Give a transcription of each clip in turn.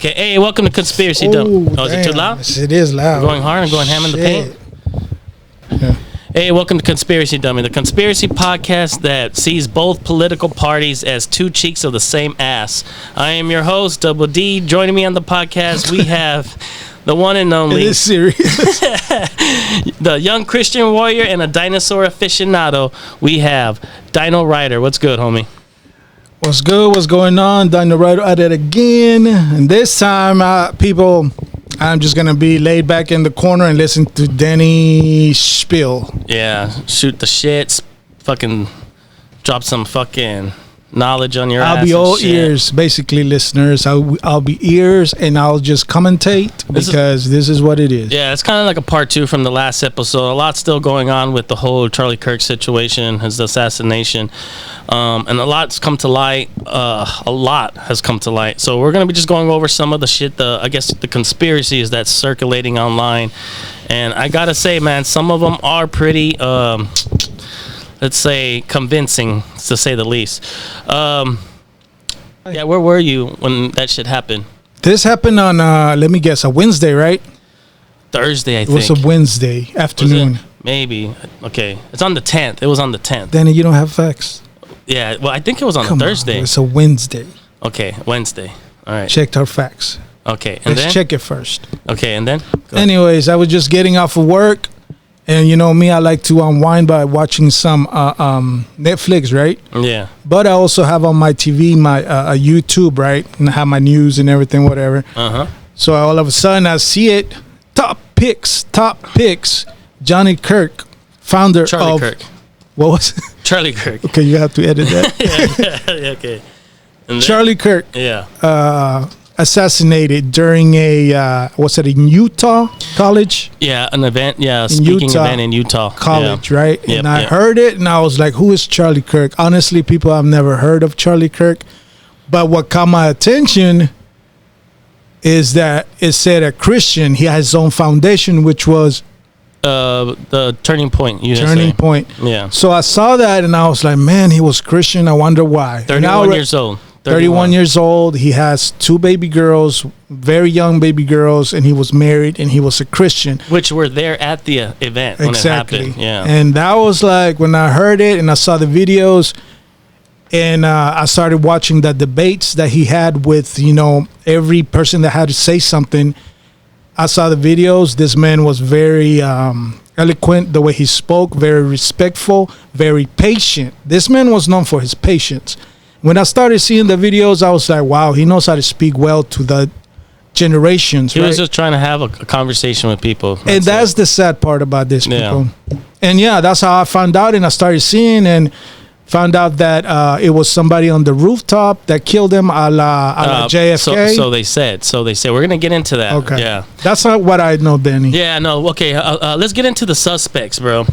Okay, hey, welcome to Conspiracy Dummy. Oh, is it too loud? Yes, it is loud. I'm going hard and going ham in the paint. Yeah. Hey, welcome to Conspiracy Dummy, the conspiracy podcast that sees both political parties as two cheeks of the same ass. I am your host, Double D. Joining me on the podcast, we have the one and only. It is serious. The young Christian warrior and a dinosaur aficionado. We have Dino Rider. What's good, homie? What's good? What's going on? Dino Rider at it again. And this time, people, I'm just going to be laid back in the corner and listen to Danny spiel. Yeah, shoot the shit, fucking drop some fucking knowledge on your ass. I'll be all shit. ears, basically, listeners. I'll be ears, and I'll just commentate because this is what it is. Yeah, it's kind of like a part two from the last episode. A lot's still going on with the whole Charlie Kirk situation, his assassination, and a lot's come to light. A lot has come to light. So we're gonna be just going over some of the shit, the conspiracies that's circulating online. And I gotta say, man, some of them are pretty. Let's say convincing, to say the least. Yeah, where were you when that shit happened? This happened on, let me guess, a Wednesday, right? Thursday, I It think. was a Wednesday afternoon. Maybe. Okay. It's on the 10th. It was on the 10th. Danny, you don't have facts. Yeah, well, I think it was on Come Thursday. on, it's a Wednesday. Okay, Wednesday. All right. Checked our facts. Okay, and Let's then? check it first. Okay, and then? Go. Anyways, I was just getting off of work. And you know me, I like to unwind by watching some Netflix, right? Yeah. But I also have on my TV my YouTube, right? And I have my news and everything, whatever. Uh-huh. So all of a sudden I see it. Top picks. Johnny Kirk, founder Charlie of... Kirk. What was it? Charlie Kirk. Okay, you have to edit that. yeah, okay. And then? Charlie Kirk. Yeah. Assassinated during a in Utah college? Yeah, an event. Yeah, speaking event in Utah College, yeah. right? Yep, And I yep. heard it, and I was like, "Who is Charlie Kirk?" Honestly, people, I've never heard of Charlie Kirk. But what caught my attention is that it said a Christian. He has his own foundation, which was the Turning Point. Turning Point. Yeah. So I saw that, and I was like, "Man, he was Christian. I wonder why." 31 years old. 31 years old. He has two baby girls, very young baby girls, and he was married, and he was a Christian. Which were there at the event when it happened. Yeah. And that was like when I heard it and I saw the videos, and I started watching the debates that he had with, every person that had to say something. I saw the videos. This man was very eloquent, the way he spoke, very respectful, very patient. This man was known for his patience. When I started seeing the videos, I was like, wow, he knows how to speak well to the generations. He right? was just trying to have a conversation with people. And that's the sad part about this, people. Yeah. And yeah, that's how I found out. And I started seeing and found out that it was somebody on the rooftop that killed him a la JFK. So they said. We're going to get into that. Okay. Yeah. That's not what I know, Danny. Yeah, no. Okay. Let's get into the suspects, bro.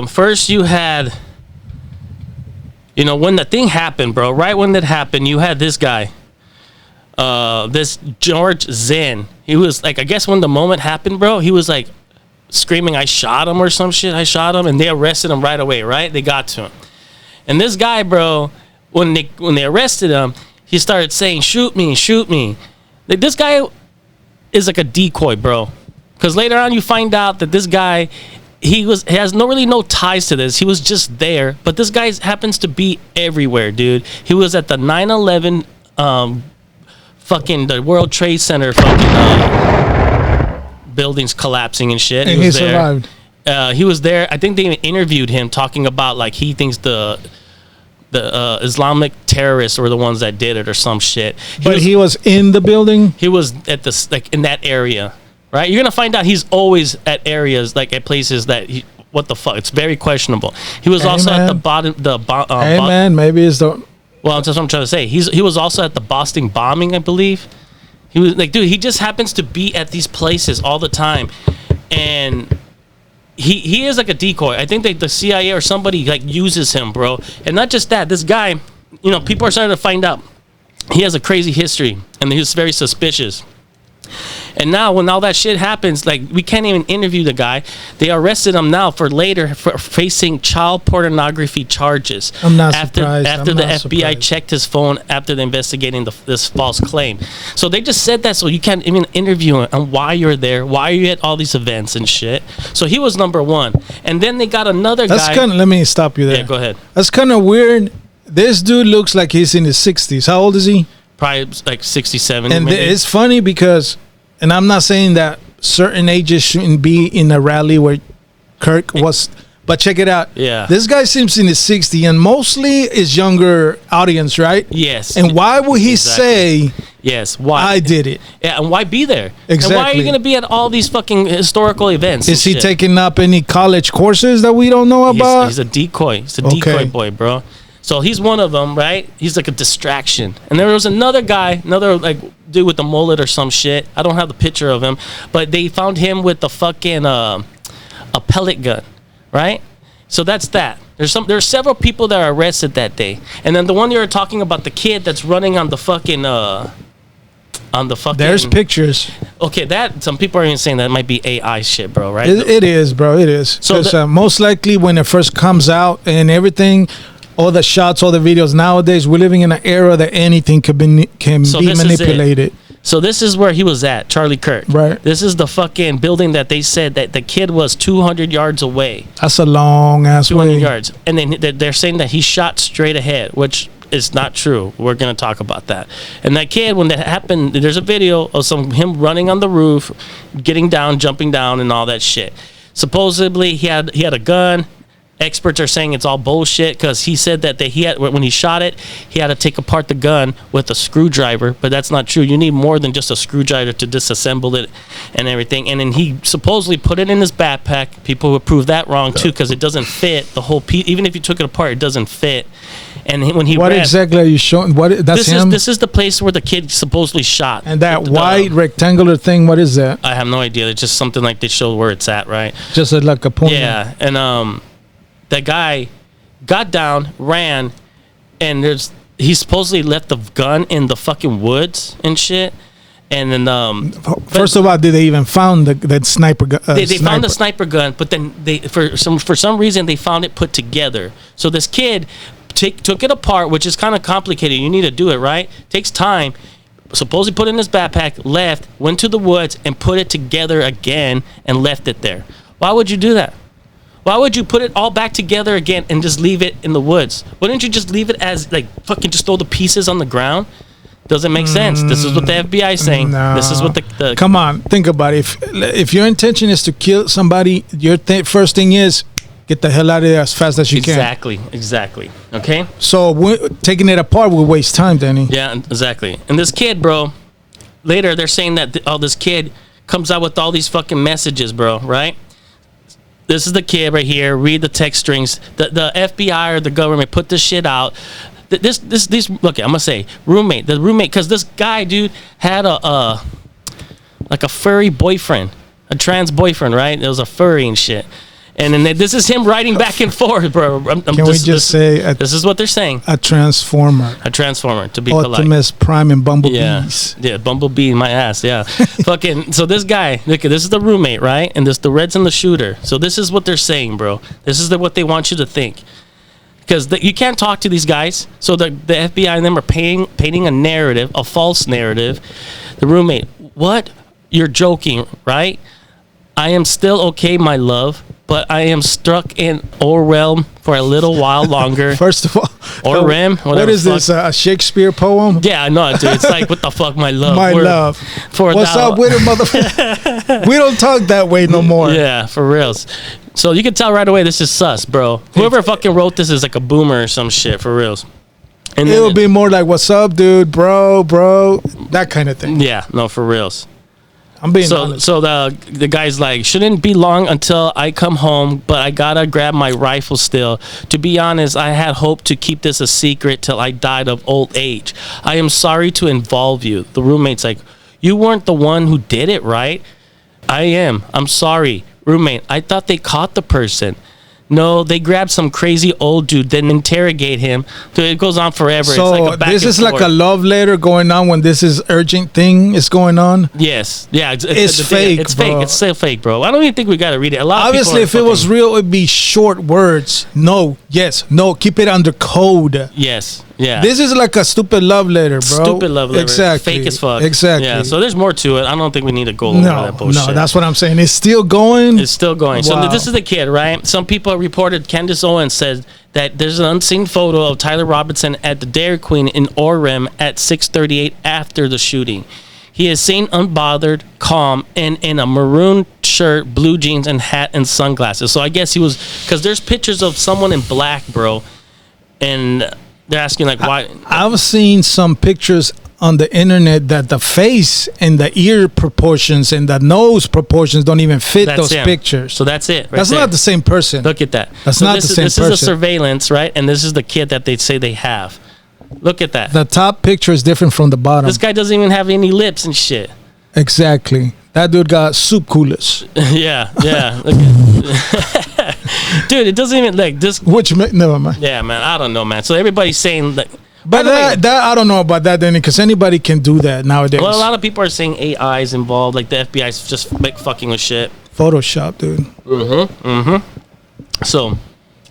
First, you had... when the thing happened, bro, right when that happened, you had this guy, this George Zinn. He was like, I guess when the moment happened, bro, he was like screaming, I shot him or some shit. I shot him. And they arrested him right away, right? They got to him. And this guy, bro, when they arrested him, he started saying, shoot me. Like, this guy is like a decoy, bro. Because later on you find out that this guy... He has no ties to this. He was just there, but this guy happens to be everywhere, dude. He was at the 9/11, fucking the World Trade Center, fucking buildings collapsing and shit. And he survived. He was there. I think they even interviewed him talking about like he thinks the Islamic terrorists were the ones that did it or some shit. He was in the building. He was at in that area. Right, you're gonna find out he's always at areas like at places that what the fuck? It's very questionable. He was also at the bottom. Maybe it's the. Well, that's what I'm trying to say. He was also at the Boston bombing, I believe. He was like, dude, he just happens to be at these places all the time, and he is like a decoy. I think the CIA or somebody like uses him, bro. And not just that, this guy, people are starting to find out he has a crazy history, and he's very suspicious. And now when all that shit happens, like, we can't even interview the guy. They arrested him now for later for facing child pornography charges. I'm not after, surprised. After I'm the not FBI surprised. checked his phone after the investigating this false claim. So they just said that so you can't even interview him on why you're there, why are you at all these events and shit. So he was number one. And then they got another That's guy. kind of. Let me stop you there. Yeah, go ahead. That's kind of weird. This dude looks like he's in his 60s. How old is he? Probably like 67. And maybe. it's funny because, and I'm not saying that certain ages shouldn't be in a rally where Kirk was, but check it out. Yeah. This guy seems in his 60s and mostly is younger audience, right? Yes. And why would he Exactly. say, Yes. Why? I did it? Yeah, and why be there? And why are Exactly. you going to be at all these fucking historical events? Is and he shit? taking up any college courses that we don't know about? He's a decoy. He's a Okay. decoy boy, bro. So he's one of them, right? He's like a distraction. And there was another guy, another like dude with a mullet or some shit. I don't have the picture of him, but they found him with the fucking a pellet gun, right? So that's that. There's several people that are arrested that day, and then the one you were talking about, the kid that's running on the fucking There's pictures. Okay, that some people are even saying that might be AI shit, bro. Right? It is, bro. It is. So So most likely when it first comes out and everything, all the shots, all the videos. Nowadays, we're living in an era that anything can be So this is it. manipulated. So this is where he was at, Charlie Kirk. Right. This is the fucking building that they said that the kid was 200 yards away. That's a long ass 200 way. yards. And then they're saying that he shot straight ahead, which is not true. We're going to talk about that. And that kid, when that happened, there's a video of him running on the roof, getting down, jumping down, and all that shit. Supposedly, he had a gun. Experts are saying it's all bullshit because he said that when he shot it, he had to take apart the gun with a screwdriver, but that's not true. You need more than just a screwdriver to disassemble it and everything. And then he supposedly put it in his backpack. People would prove that wrong too because it doesn't fit the whole piece. Even if you took it apart, it doesn't fit. And when he What ran, exactly are you showing? What that's him? this is the place where the kid supposedly shot. And that The- white rectangular thing, what is that? I have no idea. It's just something like they show where it's at, right? Just like a point. Yeah, and that guy got down, ran, and he supposedly left the gun in the fucking woods and shit. And then First of all, did they even found that sniper gun? they found the sniper gun, but then they for some reason they found it put together. So this kid took it apart, which is kind of complicated. You need to do it right. Takes time. Supposedly put it in his backpack, left, went to the woods, and put it together again and left it there. Why would you do that? Why would you put it all back together again and just leave it in the woods? Wouldn't you just leave it as like fucking just throw the pieces on the ground? Doesn't make sense. This is what the FBI is saying. No. This is what the Come on, think about it. If your intention is to kill somebody, your first thing is get the hell out of there as fast as you can. Exactly. Okay? So taking it apart will waste time, Danny. Yeah, exactly. And this kid, bro, later they're saying that this kid comes out with all these fucking messages, bro, right? This is the kid right here. Read the text strings. The FBI or the government put this shit out. These look, I'm gonna say the roommate, because this guy, dude, had a furry boyfriend, a trans boyfriend, right? It was a furry and shit. And then this is him writing back and forth, bro. Can we just say this is what they're saying? A transformer. A transformer, to be polite. Optimus Prime and Bumblebees. Yeah, Bumblebee in my ass, yeah. Fucking, so this guy, look, this is the roommate, right? And the Reds and the shooter. So this is what they're saying, bro. This is what they want you to think. Because you can't talk to these guys. So the FBI and them are painting a narrative, a false narrative. The roommate, what? You're joking, right? I am still okay, my love, but I am stuck in Orwell for a little while longer. First of all, Or Rim, what is this? A Shakespeare poem? Yeah, I know, dude. It's like, what the fuck, my love? My love. What's up with it, motherfucker? We don't talk that way no more. Yeah, for reals. So you can tell right away this is sus, bro. Whoever fucking wrote this is like a boomer or some shit, for reals. And It would be more like, what's up, dude, bro, that kind of thing. Yeah, no, for reals. I'm being honest. So the guy's like, shouldn't be long until I come home, but I gotta grab my rifle still. To be honest, I had hoped to keep this a secret till I died of old age. I am sorry to involve you. The roommate's like, you weren't the one who did it, right? I am. I'm sorry. Roommate, I thought they caught the person. No, they grab some crazy old dude, then interrogate him. Dude, it goes on forever. So it's like a back this and is like forth. a love letter going on when this is urgent thing is going on. Yes, yeah, It's fake. fake, It's bro. fake. It's still fake, bro. I don't even think we got to read it. A lot of Obviously, if people it was real, it'd be short words. No, yes, no. Keep it under code. yes, yeah. This is like a stupid love letter, bro. Stupid love letter. Exactly. Fake as fuck. Exactly. Yeah. So there's more to it. I don't think we need to go over that bullshit. No, that's what I'm saying. It's still going. It's still going. Wow. So this is the kid, right? Some people reported Candace Owens said that there's an unseen photo of Tyler Robinson at the Dairy Queen in Orem at 6:38 after the shooting. He is seen unbothered, calm, and in a maroon shirt, blue jeans, and hat and sunglasses. So I guess he was, because there's pictures of someone in black, bro, and they're asking like why. I've seen some pictures on the internet that the face and the ear proportions and the nose proportions don't even fit That's those him. pictures. So that's it. Right That's there. not the same person. Look at that. That's So not this the is, same This is person. the surveillance, right? And this is the kid that they say they have. Look at that. The top picture is different from the bottom. This guy doesn't even have any lips and shit. Exactly. That dude got soup coolers. Yeah. Look at- Dude, it doesn't even like this. Never mind. Yeah, man. I don't know, man. So everybody's saying like. But that I don't know about that, Danny, because anybody can do that nowadays. Well, a lot of people are saying AI is involved, like the FBI's just fucking with shit. Photoshop, dude. So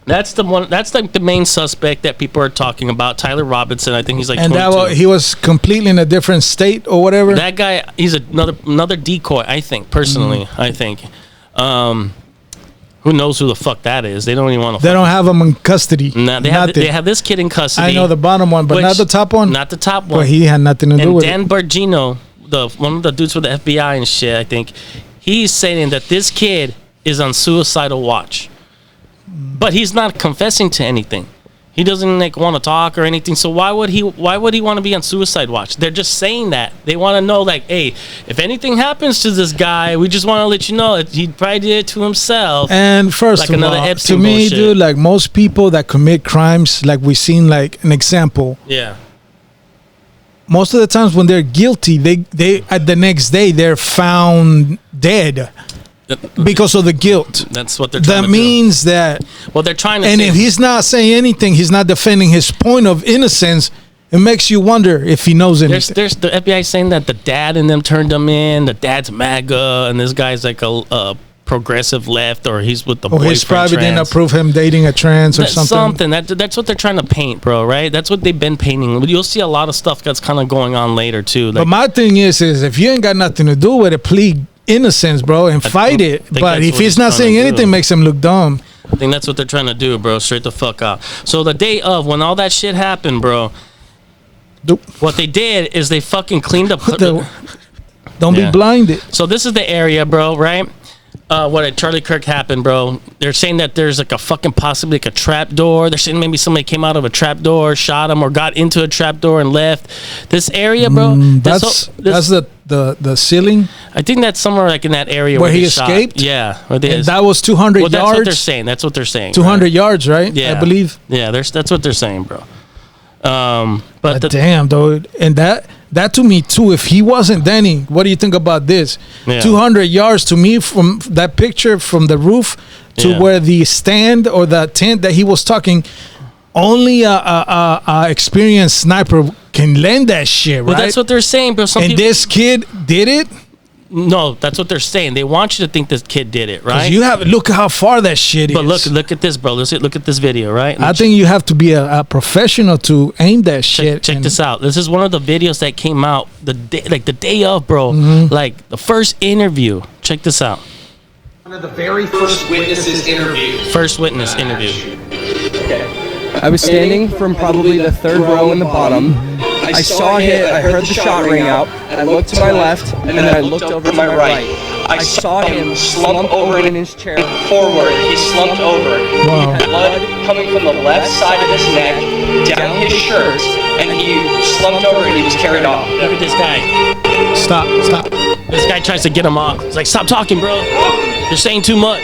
that's the one. That's like the main suspect that people are talking about, Tyler Robinson. I think he's like And 22. he was completely in a different state or whatever. That guy, he's another decoy. I think personally, I think. Who knows who the fuck that is? They don't even want to. They don't have him in custody. No, they have this kid in custody. I know the bottom one, but not the top one. Not the top one. But he had nothing to do and with Dan it. Bergino, one of the dudes with the FBI and shit, I think, he's saying that this kid is on suicidal watch, but he's not confessing to anything. He doesn't like want to talk or anything. So why would he want to be on suicide watch? They're just saying that. They want to know like, hey, if anything happens to this guy, we just want to let you know that he probably did it to himself. And first Like of another all, Epstein to me, bullshit. dude, like most people that commit crimes, like we've seen, like an example. Yeah. Most of the times when they're guilty, they at the next day they're found dead because of the guilt. That's what they're trying That to means that. do. Well, they're trying to And say, if he's not saying anything, he's not defending his point of innocence. It makes you wonder if he knows anything. there's the FBI saying that the dad and them turned him in. The dad's MAGA, and this guy's like a progressive left, or he's with the Or boyfriend. his private didn't trans. approve him dating a trans or That's something. That's what they're trying to paint, bro. Right? That's what they've been painting. But you'll see a lot of stuff that's kind of going on later too. Like, But my thing is if you ain't got nothing to do with it, plead innocence, bro, and fight it. think But that's if what he's he's not trying saying to do. anything, makes him look dumb. I think that's what they're trying to do, bro. Straight the fuck out. So the day of, when all that shit happened, bro, Dope. what they did is they fucking cleaned up. Don't Yeah. be blinded. So this is the area, bro, right? What at Charlie Kirk happened, bro. They're saying that there's like a fucking possibly like a trap door. They're saying maybe somebody came out of a trap door, shot him, or got into a trap door and left. This area, bro. That's the ceiling I think that's somewhere like in that area where where he they shot. escaped? Yeah, where they and that was 200 well, that's what they're yards. saying. That's what they're saying. 200 right? yards, right? Yeah, I believe. Yeah, that's what they're saying, bro. But the, Damn, though, and that to me too. If he wasn't Danny, what do you think about this? Yeah. 200 yards to me from that picture from the roof to Yeah. where the stand or the tent that he was talking. Only a experienced sniper can land that shit, right? well, that's what they're saying, bro. Some and people, this kid did it. no, that's what they're saying. They want you to think this kid did it, right? You have look how far that shit But is. look at this, bro. Look at this video, right? I think you have to be a professional to aim that shit. Check and- this out. This is one of the videos that came out the day of, bro. Mm-hmm. Like the first interview. Check this out. One of the very first witnesses interviewed. First witness interview. I was standing from probably the third row in the bottom. I saw a hit, I heard the shot ring out, I looked to my left, and then I looked over to my right. I saw him slump over in his chair. Forward, he slumped over. Wow. He had blood coming from the left side of his neck, down his shirt, and he slumped over and he was carried off. Look at this guy. Stop. This guy tries to get him off. He's like, stop talking, bro. You're saying too much.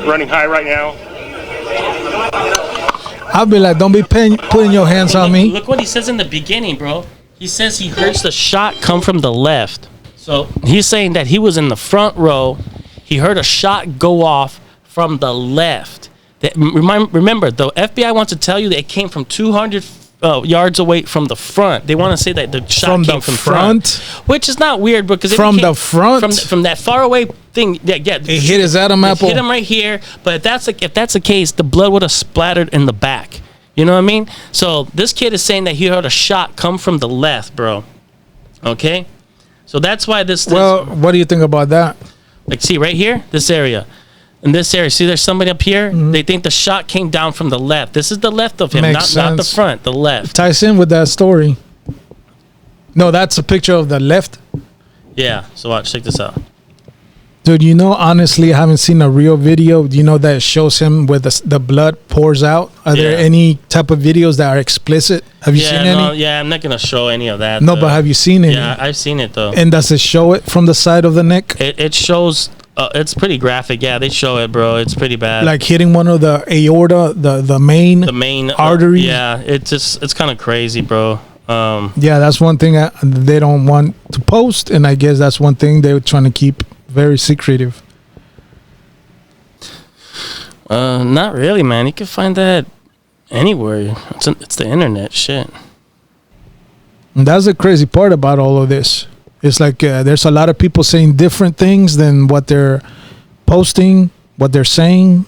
Running high right now. I'll be like, don't be putting your hands on me. Look what he says in the beginning, bro. He says he heard the shot come from the left. So he's saying that he was in the front row. He heard a shot go off from the left. Remember, the FBI wants to tell you that it came from 200 yards away from the front. They want to say that the shot came from front, which is not weird because from the front, from that far away thing. Yeah, it hit his Adam apple. Hit him right here. But if that's the case, the blood would have splattered in the back. You know what I mean? So this kid is saying that he heard a shot come from the left, bro. Okay, so that's why this. Well, what do you think about that? Like, see right here, this area. In this area, see there's somebody up here? Mm-hmm. They think the shot came down from the left. This is the left of him, not the front, the left. Ties in with that story. No, that's a picture of the left. Yeah, so watch, check this out. Dude, honestly, I haven't seen a real video. That shows him where the blood pours out? Are there any type of videos that are explicit? Have you seen any? Yeah, I'm not going to show any of that. No, but have you seen it? Yeah, I've seen it, though. And does it show it from the side of the neck? It shows... it's pretty graphic. Yeah, they show it, bro. It's pretty bad. Like hitting one of the aorta, the main artery. Yeah, it's kind of crazy, bro. Yeah, that's one thing they don't want to post, and I guess that's one thing they're trying to keep very secretive. Not really, man. You can find that anywhere. It's the internet, shit. And that's the crazy part about all of this. It's like there's a lot of people saying different things than what they're posting, what they're saying.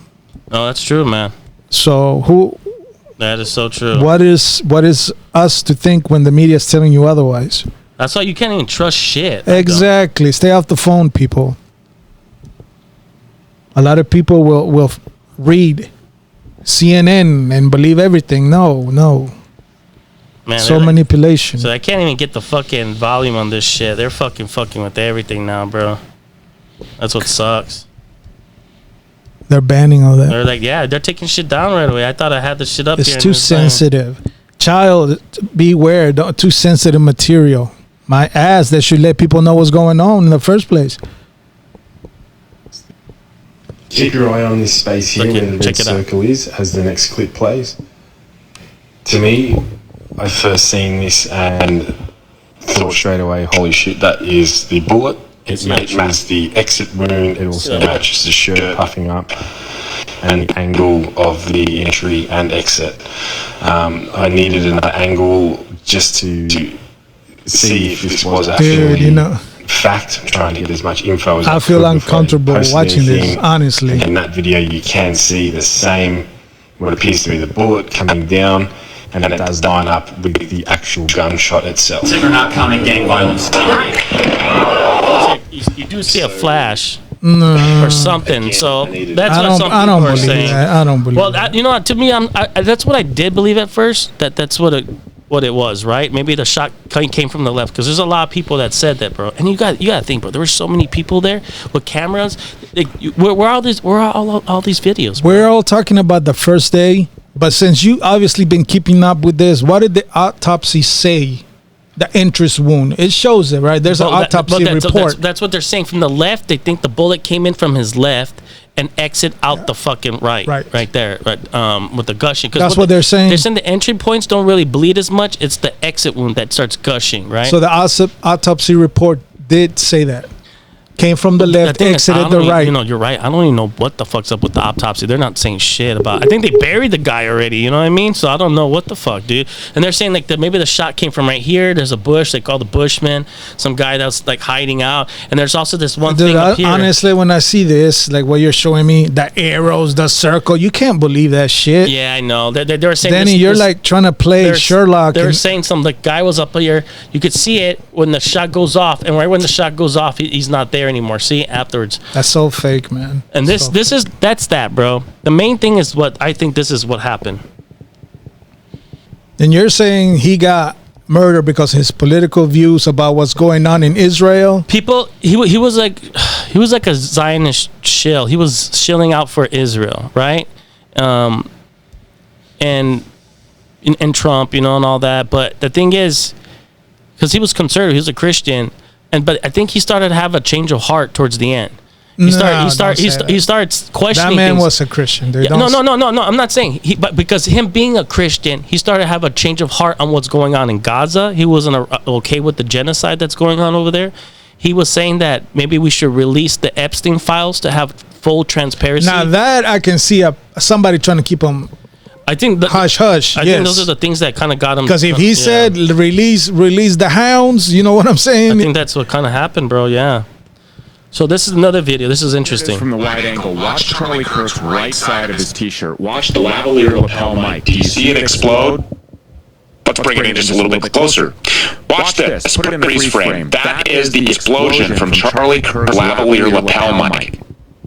Oh, that's true, man. So that is so true. What is us to think when the media is telling you otherwise? That's why you can't even trust shit. Exactly. Stay off the phone, people. A lot of people will read CNN and believe everything. No. Man, so manipulation. So I can't even get the fucking volume on this shit. They're fucking with everything now, bro. That's what sucks. They're banning all that. They're like, yeah, they're taking shit down right away. I thought I had the shit up here. It's too sensitive. Child, beware. Too sensitive material. My ass, they should let people know what's going on in the first place. Keep your eye on this space here where the red circle is as the next clip plays. To me, I first seen this and thought straight away, holy shit, that is the bullet. It matches the exit wound. It also matches the shirt puffing up and the angle of the entry and exit. I needed an angle just to see if this was actually fact. I'm trying to get as much info as I feel uncomfortable watching this, honestly. In that video, you can see the same, what appears to be the bullet coming down, and it does line up with the actual gunshot itself. Second outcome in gang violence. You do see a flash or something, so that's what some people are saying. I don't believe. Well, to me, that's what I did believe at first. That's what it was, right? Maybe the shot came from the left, because there's a lot of people that said that, bro. And you got to think, bro. There were so many people there with cameras. Where are all these videos? Bro? We're all talking about the first day. But since you obviously been keeping up with this, what did the autopsy say? The entrance wound. It shows it, right? There's an autopsy report. That's what they're saying. From the left, they think the bullet came in from his left and exit out the fucking right there, right, with the gushing. That's what they're saying. They're saying the entry points don't really bleed as much. It's the exit wound that starts gushing, right? So the autopsy report did say that. Came from the left, exited the right. You're right. I don't even know what the fuck's up with the autopsy. They're not saying shit about it. I think they buried the guy already, you know what I mean? So I don't know what the fuck, dude. And they're saying like that maybe the shot came from right here. There's a bush. They call the bushman. Some guy that's like hiding out. And there's also this one thing up here. Honestly, when I see this, like what you're showing me, the arrows, the circle, you can't believe that shit. Yeah, I know. They were saying Danny, you're like trying to play Sherlock. They were saying the guy was up here. You could see it when the shot goes off. And right when the shot goes off, he's not there anymore. See, afterwards. That's so fake, man. And that's that, bro. The main thing is what I think this is what happened. And you're saying he got murdered because his political views about what's going on in Israel? People, he was like a Zionist shill. He was shilling out for Israel, right? And Trump, and all that. But the thing is, because he was conservative, he was a Christian. But I think he started to have a change of heart towards the end. He starts questioning. That man things. Was a Christian. Dude. Yeah, no. I'm not saying but because him being a Christian, he started to have a change of heart on what's going on in Gaza. He wasn't okay with the genocide that's going on over there, he was saying that maybe we should release the Epstein files to have full transparency. Now that I can see somebody trying to keep him I think hush. I think those are the things that kind of got him. Because if he said release the hounds, you know what I'm saying? I think that's what kind of happened, bro. Yeah. So this is another video. This is interesting. From the wide angle, watch Charlie Kirk's right side of his T-shirt. Watch the lavalier lapel mic. Do you see it explode? Let's bring it in just a little bit closer. Watch this. Put it in the freeze frame. That is the explosion from Charlie Kirk's lavalier lapel mic.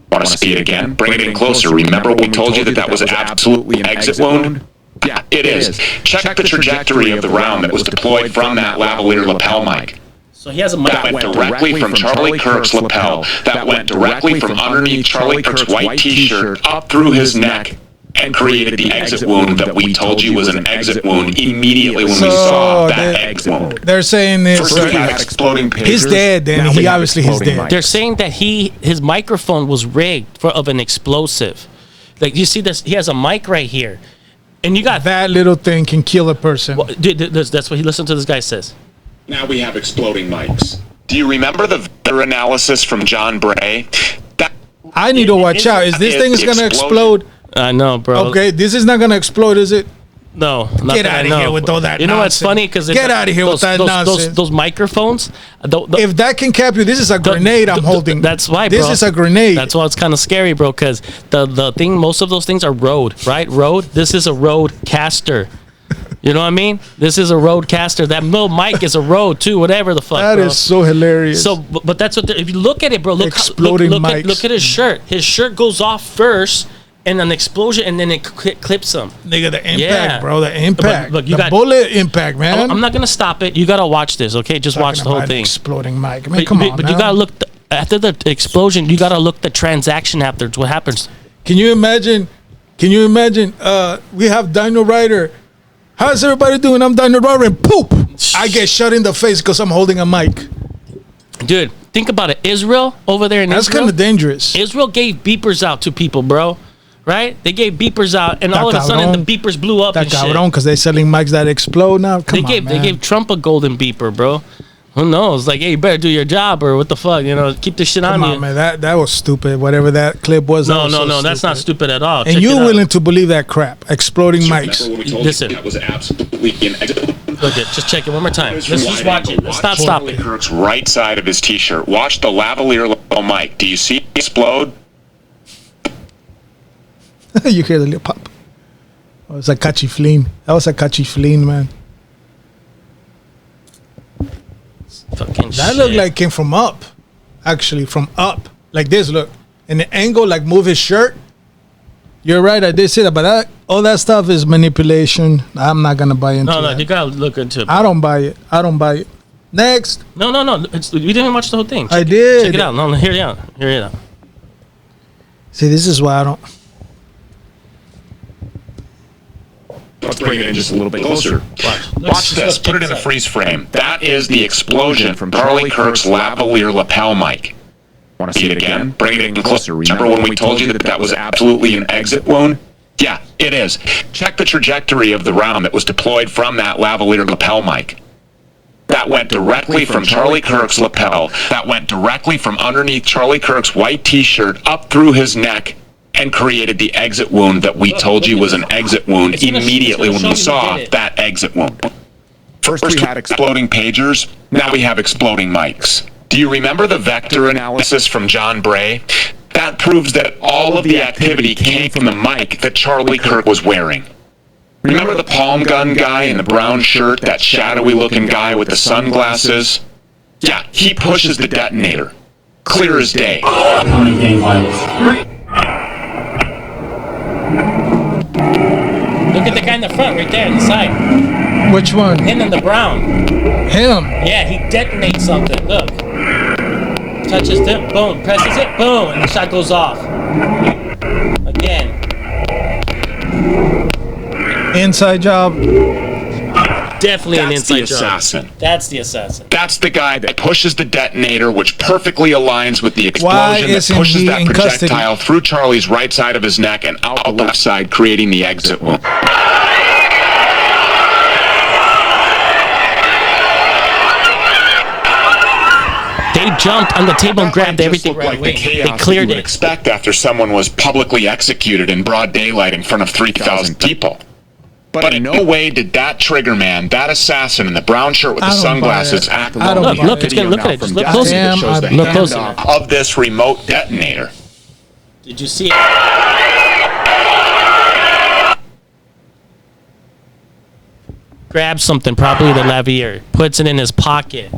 Want to see it again? Bring it in closer. Remember we told you that was absolutely an exit wound? Yeah, it is. Check the trajectory of the round that was deployed from that lavalier lapel mic. So he has a mic that went directly from Charlie Kirk's lapel. That went directly from underneath Charlie Kirk's white T-shirt up through his neck and created the exit wound that we told you was an exit wound immediately when we saw that exit wound. They're saying this. First we had exploding pagers. He's dead. Then he obviously he's dead. They're saying that his microphone was rigged of an explosive. Like you see this, he has a mic right here, and you got that little thing can kill a person. Well, dude, that's what he listened to. This guy says. Now we have exploding mics. Do you remember the vector analysis from John Bray? I need to watch out. Is this thing is gonna explode? I know, bro. Okay, this is not gonna explode, is it? No, get out of here with all that. You know what's funny? Because get out of here with that nonsense. Those microphones. If that can capture, this is a grenade I'm holding. That's why, bro. This is a grenade. That's why it's kind of scary, bro. Because the thing, most of those things are Rode, right? Rode. This is a Rodecaster. You know what I mean? This is a Rodecaster. That little mic is a Rode too. Whatever the fuck. That is so hilarious. So, but that's what. If you look at it, bro, look at his shirt. His shirt goes off first. And an explosion, and then it clips him. Nigga, the impact, bro. The impact. But you the bullet impact, man. I'm not going to stop it. You got to watch this, okay? Just watch the whole thing. Exploding mic. I mean, come on, But you got to look, after the explosion, you got to look the transaction afterwards. What happens? Can you imagine? We have Dino Rider. How's everybody doing? I'm Dino Rider, and poop! I get shot in the face because I'm holding a mic. Dude, think about it. Israel, over there in Israel. That's kind of dangerous. Israel gave beepers out to people, bro. Right? They gave beepers out, and all of a sudden the beepers blew up and shit. Because they're selling mics that explode now. They gave Trump a golden beeper, bro. Who knows? Like, hey, you better do your job, or what the fuck? You know, keep this shit on you. Man, that was stupid. Whatever that clip was. No, that's not stupid at all. And you're willing to believe that crap? Exploding mics. Listen. That was absolutely Look it. Just check it one more time. Let's just watch it. Let's not stop it. Kirk's right side of his T-shirt. Watch the lavalier mic. Do you see it explode? You hear the little pop. Oh, it was a catchy fleen. That was a catchy fleen, man. That looked like came from up. Actually, from up. Like this, look. And the angle, like move his shirt. You're right, I did say that, but all that stuff is manipulation. I'm not going to buy into that. No, you got to look into it. I don't buy it. Next. No. We didn't watch the whole thing. I did. Check it out. No, hear it out. See, this is why I don't. Let's bring it in just a little bit closer. Watch this. Put it in the freeze frame. That is the explosion from Charlie Kirk's lavalier lapel mic. Want to see it again? Bring it in closer. Remember when we told you that was absolutely an exit wound? Yeah, it is. Check the trajectory of the round that was deployed from that lavalier lapel mic. That went directly from Charlie Kirk's lapel. That went directly from underneath Charlie Kirk's white T-shirt up through his neck and created the exit wound that we told you was an exit wound immediately when we saw that exit wound. First we had exploding pagers, now we have exploding mics. Do you remember the vector analysis from John Bray? That proves that all of the activity came from the mic that Charlie Kirk was wearing. Remember the palm gun guy in the brown shirt, that shadowy looking guy with the sunglasses? Yeah, he pushes the detonator. Clear as day. Look at the guy in the front, right there, on the side. Which one? Him in the brown. Him? Yeah, he detonates something. Look. Touches it, boom. Presses it, boom. And the shot goes off. Again. Inside job. Definitely an inside job. Assassin. That's the assassin. That's the guy that pushes the detonator, which perfectly aligns with the explosion that pushes that projectile through Charlie's right side of his neck and out the left side, creating the exit wound. They jumped on the table and That grabbed might just everything look right like away. the chaos They that cleared you would it. expect after someone was publicly executed in broad daylight in front of 3,000 people. But in no way did that trigger man, that assassin in the brown shirt with the sunglasses, act I don't alone. buy Look, it's gonna look at it. Just look closer. Damn, Shows the look closer. handoff of this remote detonator. Did you see it? Grabs something, probably the lavalier, puts it in his pocket.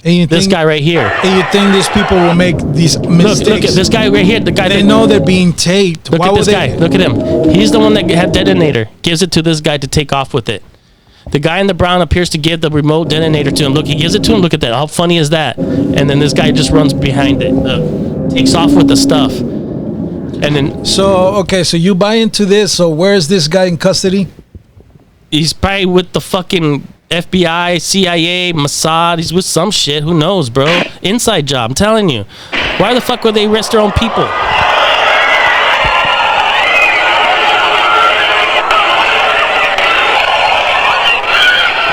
And you This think, guy right here. And you think these people will make these mistakes? Look at this guy right here. The guy They that, know they're being taped. Look Why at would this they? guy. Look at him. He's the one that had detonator. Gives it to this guy to take off with it. The guy in the brown appears to give the remote detonator to him. Look, he gives it to him. Look at that. How funny is that? And then this guy just runs behind it. Takes off with the stuff. And then So okay, so you buy into this. So where is this guy in custody? he's probably with the fucking FBI, CIA, Mossad. He's with some shit. Who knows, bro? Inside job. I'm telling you. Why the fuck would they arrest their own people?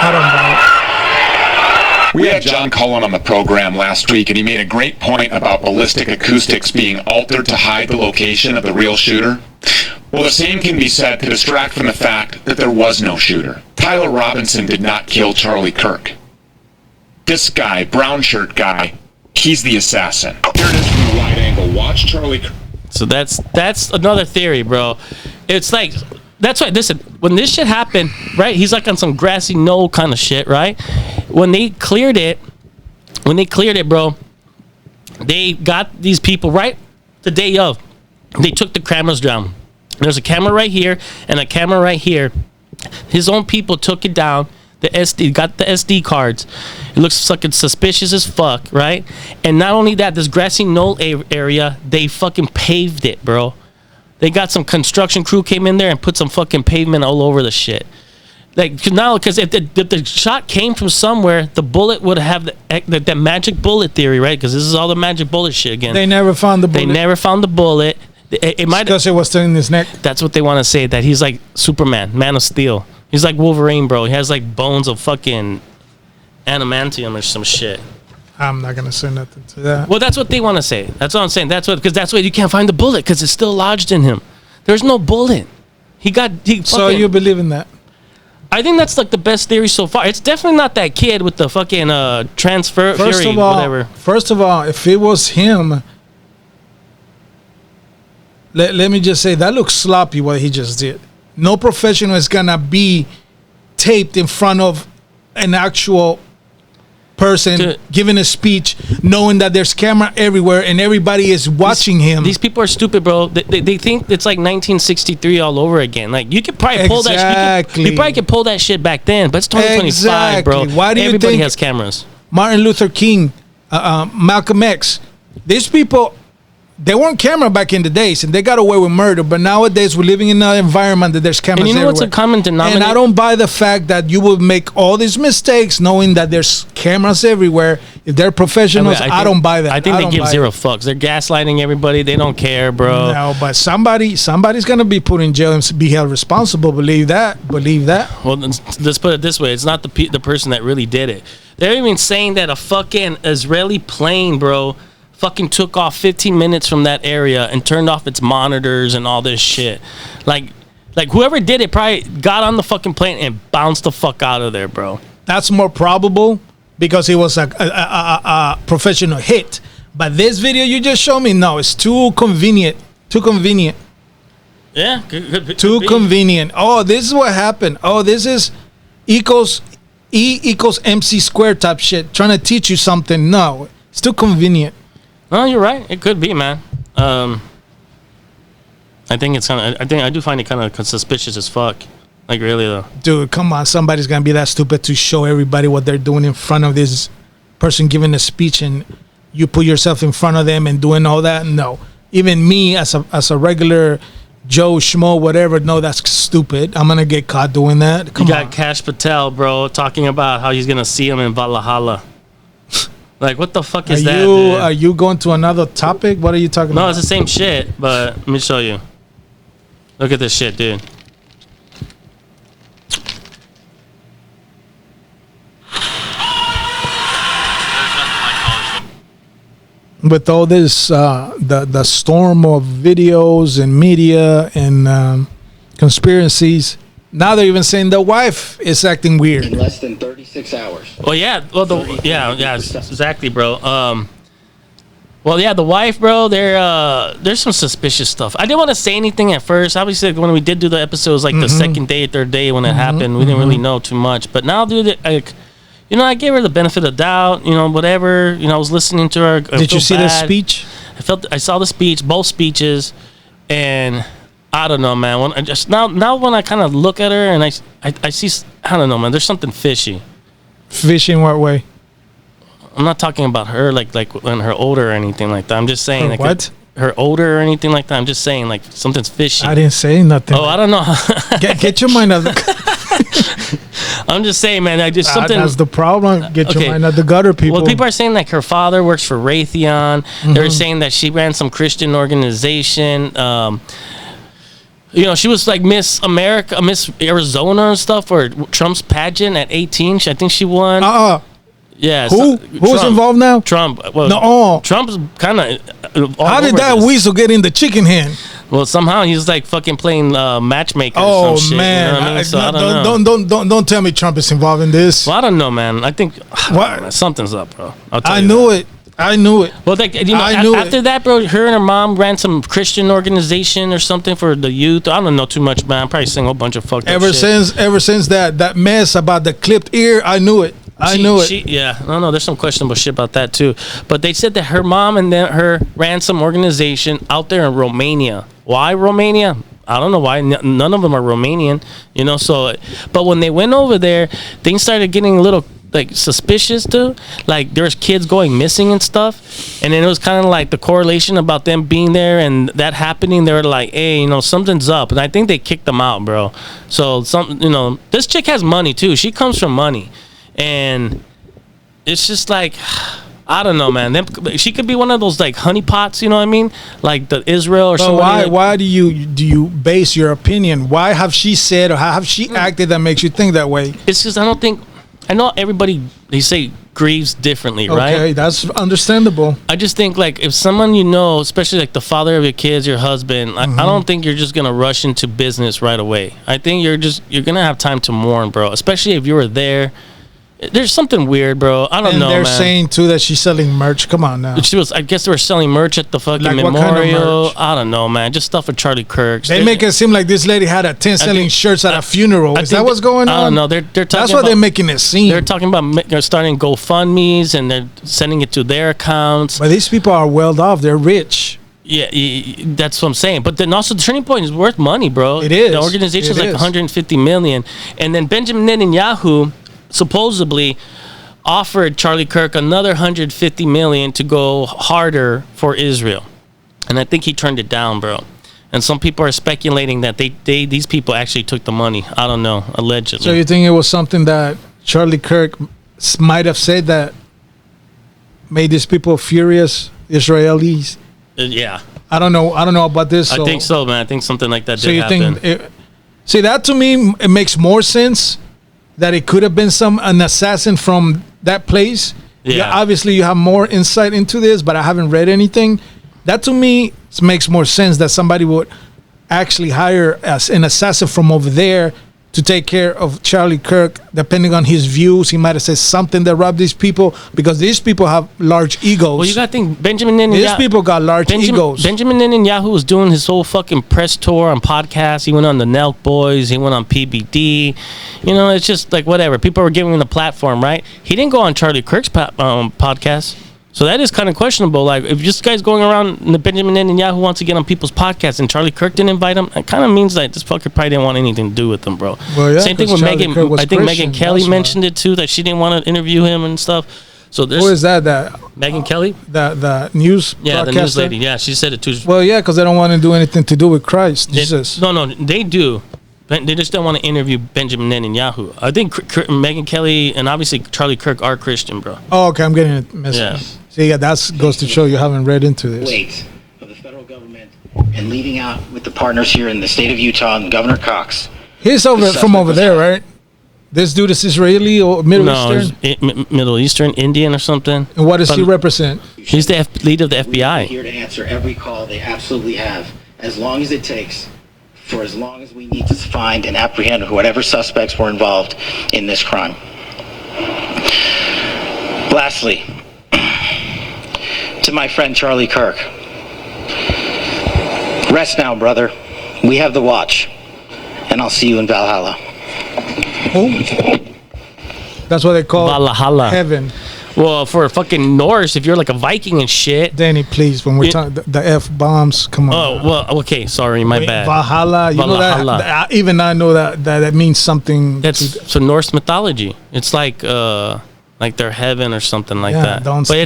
I don't buy it. We had John Cullen on the program last week, and he made a great point about ballistic acoustics being altered to hide the location of the real shooter. Well, the same can be said to distract from the fact that there was no shooter. Tyler Robinson did not kill Charlie Kirk. This guy, brown shirt guy, he's the assassin. Here it is from the wide angle. Watch Charlie Kirk. So that's another theory, bro. It's like, that's why, listen, when this shit happened, right, he's like on some grassy knoll kind of shit, right? When they cleared it, bro, they got these people right the day of. They took the cameras down. There's a camera right here and a camera right here. His own people took it down. Got the SD cards. It looks fucking suspicious as fuck, right? And not only that, this grassy knoll area, they fucking paved it, bro. They got some construction crew came in there and put some fucking pavement all over the shit. Like, now, because if the shot came from somewhere, the bullet would have the magic bullet theory, right? Because this is all the magic bullet shit again. They never found the bullet. They never found the bullet. It might because it was still in his neck. That's what they want to say, that he's like Superman, Man of Steel. He's like Wolverine, bro. He has like bones of fucking adamantium or some shit. I'm not gonna say nothing to that. Well, that's what they want to say. That's what I'm saying. Because that's why you can't find the bullet, because it's still lodged in him. There's no bullet. So you believe in that? I think that's like the best theory so far. It's definitely not that kid with the fucking transfer First fury, of all, whatever. First of all, if it was him, let me just say that looks sloppy what he just did. No professional is gonna be taped in front of an actual person giving a speech, knowing that there's camera everywhere and everybody is watching him. These people are stupid, bro. They think it's like 1963 all over again. Like, you could probably pull that shit. You probably could pull that shit back then, but it's 2025, bro. Why do you Everybody think has cameras. Martin Luther King, Malcolm X, these people, they weren't camera back in the days, and they got away with murder. But nowadays, we're living in an environment that there's cameras And you know everywhere. what's a common denominator? And I don't buy the fact that you will make all these mistakes knowing that there's cameras everywhere. If they're professionals, I don't buy that. I think they give zero fucks. They're gaslighting everybody. They don't care, bro. No, but somebody's gonna be put in jail and be held responsible. Believe that. Believe that. Well, let's put it this way: it's not the person that really did it. They're even saying that a fucking Israeli plane, bro, fucking took off 15 minutes from that area and turned off its monitors and all this shit. Like whoever did it probably got on the fucking plane and bounced the fuck out of there, bro. That's more probable because it was a professional hit. But this video you just showed me, no, it's too convenient. Too convenient. Yeah, too convenient. Oh, this is what happened. Oh, this is E equals MC squared type shit. Trying to teach you something. No, it's too convenient. No, you're right. It could be, man. I think it's kind of. I do find it kind of suspicious as fuck. Like, really though. Dude, come on. Somebody's gonna be that stupid to show everybody what they're doing in front of this person giving a speech, and you put yourself in front of them and doing all that. No, even me as a regular Joe Schmo, whatever. No, that's stupid. I'm gonna get caught doing that. Come you on. got Cash Patel, bro, talking about how he's gonna see him in Valhalla. Like, what the fuck is that, dude? Are you going to another topic? What are you talking about? No, it's the same shit, but let me show you. Look at this shit, dude. with all this the storm of videos and media and conspiracies, now they're even saying the wife is acting weird. In less than 36 hours. Well, yeah. Well, exactly, bro. Well, yeah, the wife, bro. There's some suspicious stuff. I didn't want to say anything at first. Obviously, when we did do the episode, it was like the second day, third day when it happened. We didn't really know too much. But now, dude, like, you know, I gave her the benefit of the doubt. You know, whatever. You know, I was listening to her. Did you see the speech? I saw the speech, both speeches, and I don't know, man. When I just now when I kind of look at her and I see, I don't know, man. There's something fishy. Fishy in what way? I'm not talking about her like when her odor or anything like that. I'm just saying like what? Her odor or anything like that. I'm just saying like something's fishy. I didn't say nothing. Oh, I don't know. Get your mind out. I'm just saying, man. I just something. That's the problem. Get your mind out the gutter, people. Well, people are saying like her father works for Raytheon. They're saying that she ran some Christian organization. You know, she was like Miss America, Miss Arizona and stuff for Trump's pageant at 18. I think she won. Yeah. Who's involved now? Trump. Well, no. Trump's kind of. How did that weasel get in the chicken hen? Well, somehow he's like fucking playing matchmaker. Oh, or some shit, man! You know what I mean? So I don't know. Don't tell me Trump is involved in this. Well, I don't know, man. I think something's up, bro. I knew it. Well, like, you know, after that, bro, her and her mom ran some Christian organization or something for the youth. I don't know too much, man. I'm probably saying a whole bunch of fucked up shit. Ever since that mess about the clipped ear, I knew it. Yeah, no, there's some questionable shit about that too. But they said that her mom and then her ran some organization out there in Romania. Why Romania? I don't know why. None of them are Romanian, you know. So, but when they went over there, things started getting a little like suspicious too. Like there was kids going missing and stuff, and then it was kind of like the correlation about them being there and that happening. They were like, hey, you know, something's up, and I think they kicked them out, bro. So you know, this chick has money too. She comes from money. And it's just like, I don't know, man. She could be one of those like honeypots, you know what I mean? Like the Israel or something. Why do you base your opinion? Why have she said or how have she acted that makes you think that way? It's just I know everybody, they say grieves differently, right? Okay, that's understandable. I just think like if someone you know, especially like the father of your kids, your husband, I don't think you're just gonna rush into business right away. I think you're gonna have time to mourn, bro. Especially if you were there. There's something weird, bro. I don't know, man. And they're saying too that she's selling merch. Come on now. I guess they were selling merch at the fucking memorial. What kind of merch? I don't know, man. Just stuff for Charlie Kirk. They make it seem like this lady had a tent selling shirts at a funeral. Is that what's going on? I don't know. They're talking. That's what they're making it seem. They're talking about they're starting GoFundMe's and they're sending it to their accounts. But these people are well off. They're rich. Yeah, that's what I'm saying. But then also the Turning Point is worth money, bro. It is. The organization is like 150 million, and then Benjamin Netanyahu supposedly offered Charlie Kirk another 150 million to go harder for Israel, and I think he turned it down, bro. And some people are speculating that these people actually took the money. I don't know, allegedly. So you think it was something that Charlie Kirk might have said that made these people furious, Israelis? Yeah. I don't know about this. I think so, man. I think something like that did happen. See, that to me, it makes more sense that it could have been an assassin from that place. Yeah. Obviously, you have more insight into this, but I haven't read anything. That to me makes more sense that somebody would actually hire an assassin from over there to take care of Charlie Kirk. Depending on his views, he might have said something that robbed these people because these people have large egos. Well, you got to think Benjamin Netanyahu. These people got large egos. Benjamin Netanyahu was doing his whole fucking press tour on podcasts. He went on the Nelk Boys. He went on PBD. You know, it's just like whatever. People were giving him the platform, right? He didn't go on Charlie Kirk's podcast. So that is kind of questionable. Like, if this guy's going around and the Benjamin Netanyahu wants to get on people's podcasts and Charlie Kirk didn't invite him, it kind of means that this fucker probably didn't want anything to do with them, bro. Well, yeah, same thing with Megan. I think Megan Kelly mentioned it too, that she didn't want to interview him and stuff. So who is that? Megan Kelly? The news the news lady. Yeah, she said it too. Well, yeah, because they don't want to do anything to do with Christ. Jesus. No, they do. They just don't want to interview Benjamin Netanyahu. I think Megan Kelly and obviously Charlie Kirk are Christian, bro. Oh, okay. I'm getting a message. Yeah. See, yeah, that goes to show you haven't read into this. Weight of the federal government and leading out with the partners here in the state of Utah and Governor Cox. He's from over there, right? This dude is Israeli or Middle Eastern? Middle Eastern, Indian or something. And what does he represent? He's the leader of the FBI. Here to answer every call they absolutely have, as long as it takes, for as long as we need to find and apprehend whatever suspects were involved in this crime. Lastly, to my friend Charlie Kirk, rest now, brother. We have the watch, and I'll see you in Valhalla. Oh, that's what they call Valhalla. Heaven. Well, for fucking Norse, if you're like a Viking and shit. Danny, please, when we're talking the F-bombs, come on. Oh, well, okay, sorry, my bad. Valhalla, you Valhalla. know that? Even I know that means something. That's so Norse mythology. It's like their heaven or something like that. But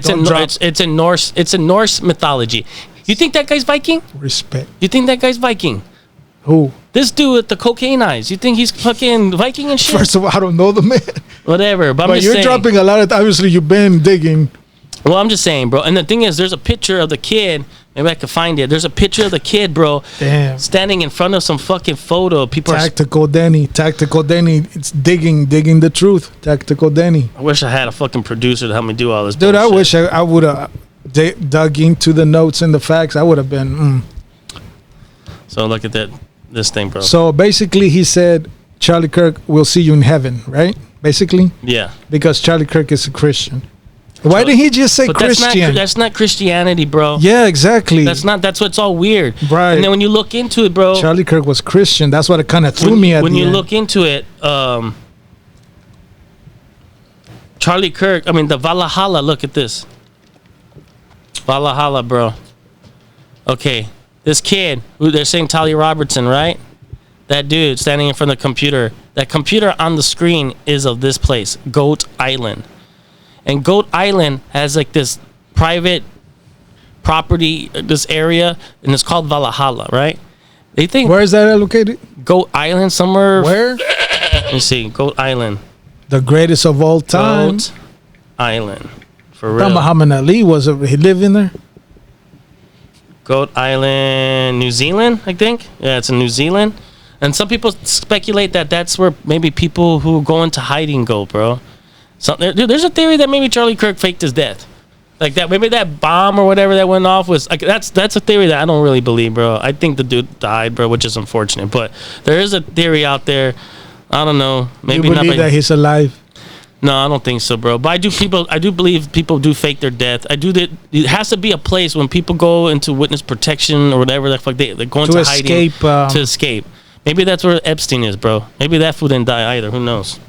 it's in Norse mythology. You think that guy's Viking? Respect. You think that guy's Viking? Who? This dude with the cocaine eyes. You think he's fucking Viking and shit? First of all, I don't know the man. Whatever, but I'm just you're saying. dropping a lot of. Obviously, you've been digging. Well, I'm just saying, bro. And the thing is, there's a picture of the kid. Maybe I can find it. There's a picture of the kid, bro. Damn. Standing in front of some fucking photo. People Tactical Danny. It's digging the truth. Tactical Danny. I wish I had a fucking producer to help me do all this. Dude, bullshit. I wish I would have dug into the notes and the facts. I would have been. So look at this thing, bro. So basically, he said, Charlie Kirk, we'll see you in heaven, right? Basically? Yeah. Because Charlie Kirk is a Christian. Why didn't he just say Christian? That's not Christianity, bro. Yeah, exactly. That's what's all weird. Right. And then when you look into it, bro. Charlie Kirk was Christian. That's what it kind of threw me at when the you end. look into it, Charlie Kirk, the Valhalla, look at this. Valhalla, bro. Okay. This kid, who they're saying Talia Robertson, right? That dude standing in front of the computer. That computer on the screen is of this place, Goat Island. And Goat Island has like this private property, this area, and it's called Valhalla, right? They think. Where is that located? Goat Island, somewhere. Where? Let me see. Goat Island. The greatest of all time. Goat Island. For real. Muhammad Ali he lived in there? Goat Island, New Zealand, I think. Yeah, it's in New Zealand. And some people speculate that that's where maybe people who go into hiding go, bro. Dude, there's a theory that maybe Charlie Kirk faked his death. Like that, maybe that bomb or whatever that went off was like that's a theory that I don't really believe, bro. I think the dude died, bro, which is unfortunate. But there is a theory out there. I don't know. Maybe you believe that he's alive? No, I don't think so, bro. But I do believe people do fake their death. It has to be a place when people go into witness protection or whatever the fuck they're going to hiding to escape. Maybe that's where Epstein is, bro. Maybe that fool didn't die either. Who knows?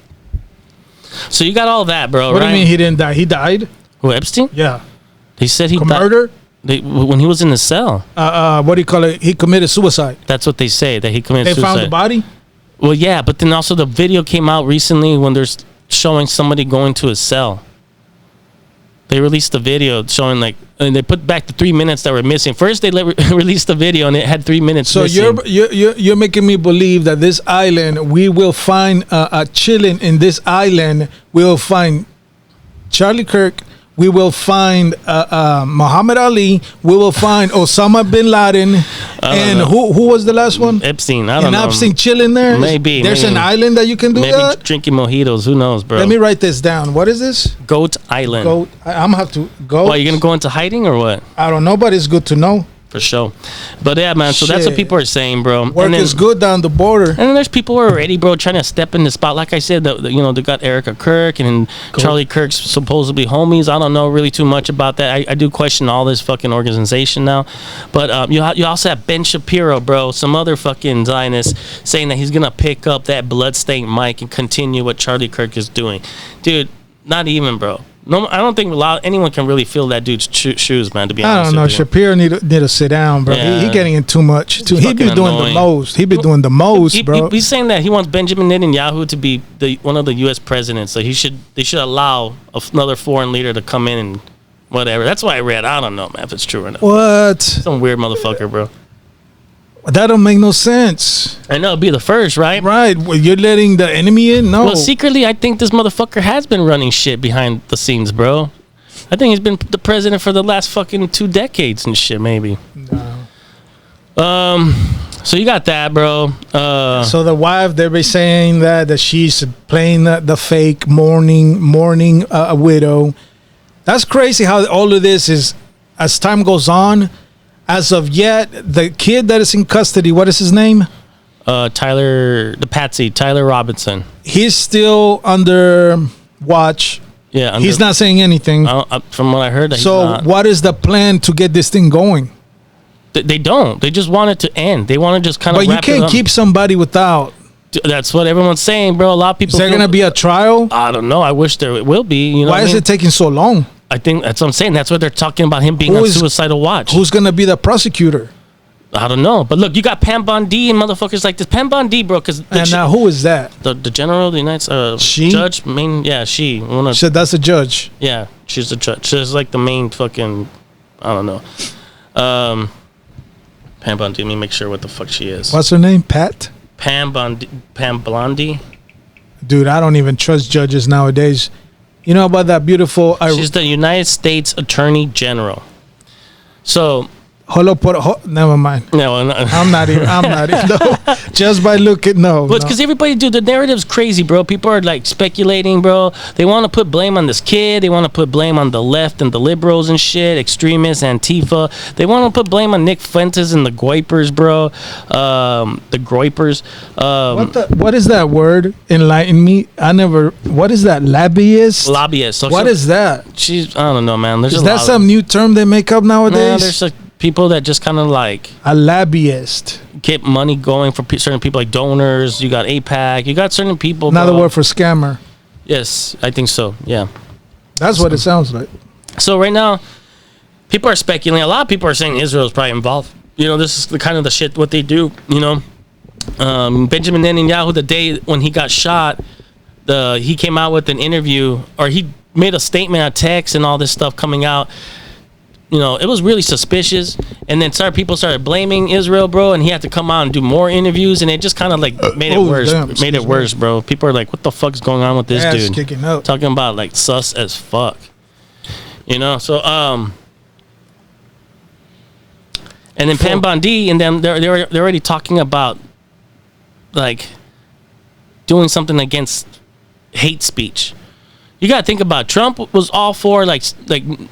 So you got all that, bro. What right? do you mean he didn't die? He died? Who, Epstein? Yeah. He said he died. Murder? When he was in the cell. What do you call it? He committed suicide. That's what they say, that he committed suicide. They found the body? Well, yeah, but then also the video came out recently when there's showing somebody going to his cell. They released the video showing and they put back the 3 minutes that were missing. First, they released the video and it had 3 minutes missing. So you're making me believe that this island, we will find chilling in this island. We will find Charlie Kirk. We will find Muhammad Ali. We will find Osama bin Laden. And who was the last one? Epstein. I don't know. Epstein chilling there? Maybe. There's an island that you can do maybe that? Drinking mojitos. Who knows, bro? Let me write this down. What is this? Goat Island. Goat. I'm going to have to go. Well, you going to go into hiding or what? I don't know, but it's good to know. For sure. But yeah, man, so that's what people are saying, bro. Work is good down the border. And then there's people who are already, bro, trying to step in the spot. Like I said, they got Erica Kirk and Charlie Kirk's supposedly homies. I don't know really too much about that. I do question all this fucking organization now. But you also have Ben Shapiro, bro, some other fucking Zionist saying that he's going to pick up that bloodstained mic and continue what Charlie Kirk is doing. Dude, not even, bro. No, I don't think anyone can really feel that dude's shoes, man. To be honest, I don't know. Shapiro need to sit down, bro. Yeah. He getting in too much. He be doing the most. He be doing the most, bro. He's saying that he wants Benjamin Netanyahu to be one of the U.S. presidents. So they should allow another foreign leader to come in and whatever. That's what I read. I don't know, man, if it's true or not. What? Some weird motherfucker, bro. That don't make no sense. I know, it'd be the first, right? Right. Well, you're letting the enemy in? No. Well, secretly, I think this motherfucker has been running shit behind the scenes, bro. I think he's been the president for the last fucking 2 decades and shit, maybe. No. So you got that, bro. So the wife, they're saying that she's playing the fake mourning widow. That's crazy how all of this is, as time goes on. As of yet, the kid that is in custody, what is his name? Tyler Robinson. He's still under watch. Yeah, he's not saying anything. From what I heard. So what is the plan to get this thing going? They don't. They just want it to end. They want to just kind of. But you can't keep somebody without. That's what everyone's saying, bro. A lot of people. Is there gonna be a trial? I don't know. I wish there will be. You know, why is it taking so long? I think that's what I'm saying. That's what they're talking about, him being on suicidal watch. Who's gonna be the prosecutor? I don't know. But look, you got Pam Bondi and motherfuckers like this. Pam Bondi, bro. And now who is that? The general of the United she judge. She. So that's a judge. Yeah, she's the judge. She's like the main fucking. I don't know. Pam Bondi. Let me make sure what the fuck she is. What's her name? Pat? Pam Bondi. Dude, I don't even trust judges nowadays. You know about that beautiful... She's the United States Attorney General. So... never mind. No, I'm not even. No, just by looking, no. But because everybody, dude, the narrative's crazy, bro. People are like speculating, bro. They want to put blame on this kid. They want to put blame on the left and the liberals and shit, extremists, Antifa. They want to put blame on Nick Fuentes and the Goipers, bro. The Groipers. What is that word? Enlighten me. What is that? Lobbyist. So what is that? I don't know, man. Is that some new term they make up nowadays? No, there's like people that just kind of like a lobbyist, get money going for certain people, like donors. You got AIPAC. You got certain people. Another word for scammer. Yes, I think so. Yeah, that's what it sounds like. So right now, people are speculating. A lot of people are saying Israel is probably involved. You know, this is the kind of the shit what they do. You know, Benjamin Netanyahu, the day when he got shot, he came out with an interview, or he made a statement, a text, and all this stuff coming out. You know, it was really suspicious, and then people started blaming Israel, bro, and he had to come out and do more interviews, and it just kind of like made it worse. Made it worse, bro. People are like, "What the fuck's going on with this dude?" Kicking up. Talking about like sus as fuck. You know, so and then Pam Bondi and them, they're already talking about like doing something against hate speech. You gotta think about it. Trump was all for like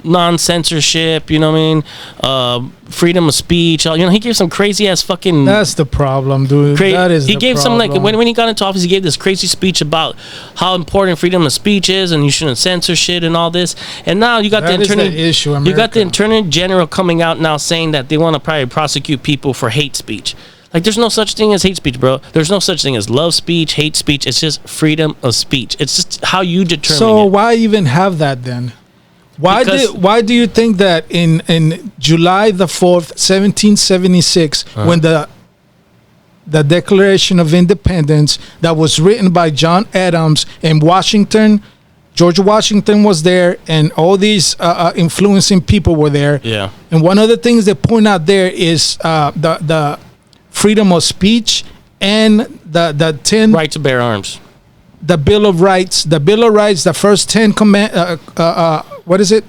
non-censorship, you know what I mean? Freedom of speech. You know, he gave some crazy ass fucking. That's the problem, dude. That is. He gave some like when he got into office, he gave this crazy speech about how important freedom of speech is, and you shouldn't censor shit and all this. And now you got the Attorney General coming out now saying that they want to probably prosecute people for hate speech. Like, there's no such thing as hate speech, bro. There's no such thing as love speech, hate speech. It's just freedom of speech. It's just how you determine So why even have that then? Why do you think that in July the 4th, 1776, when the Declaration of Independence that was written by John Adams in Washington, George Washington was there, and all these influencing people were there. Yeah. And one of the things they point out there is the freedom of speech and the 10 right to bear arms, the Bill of Rights, the first 10 what is it?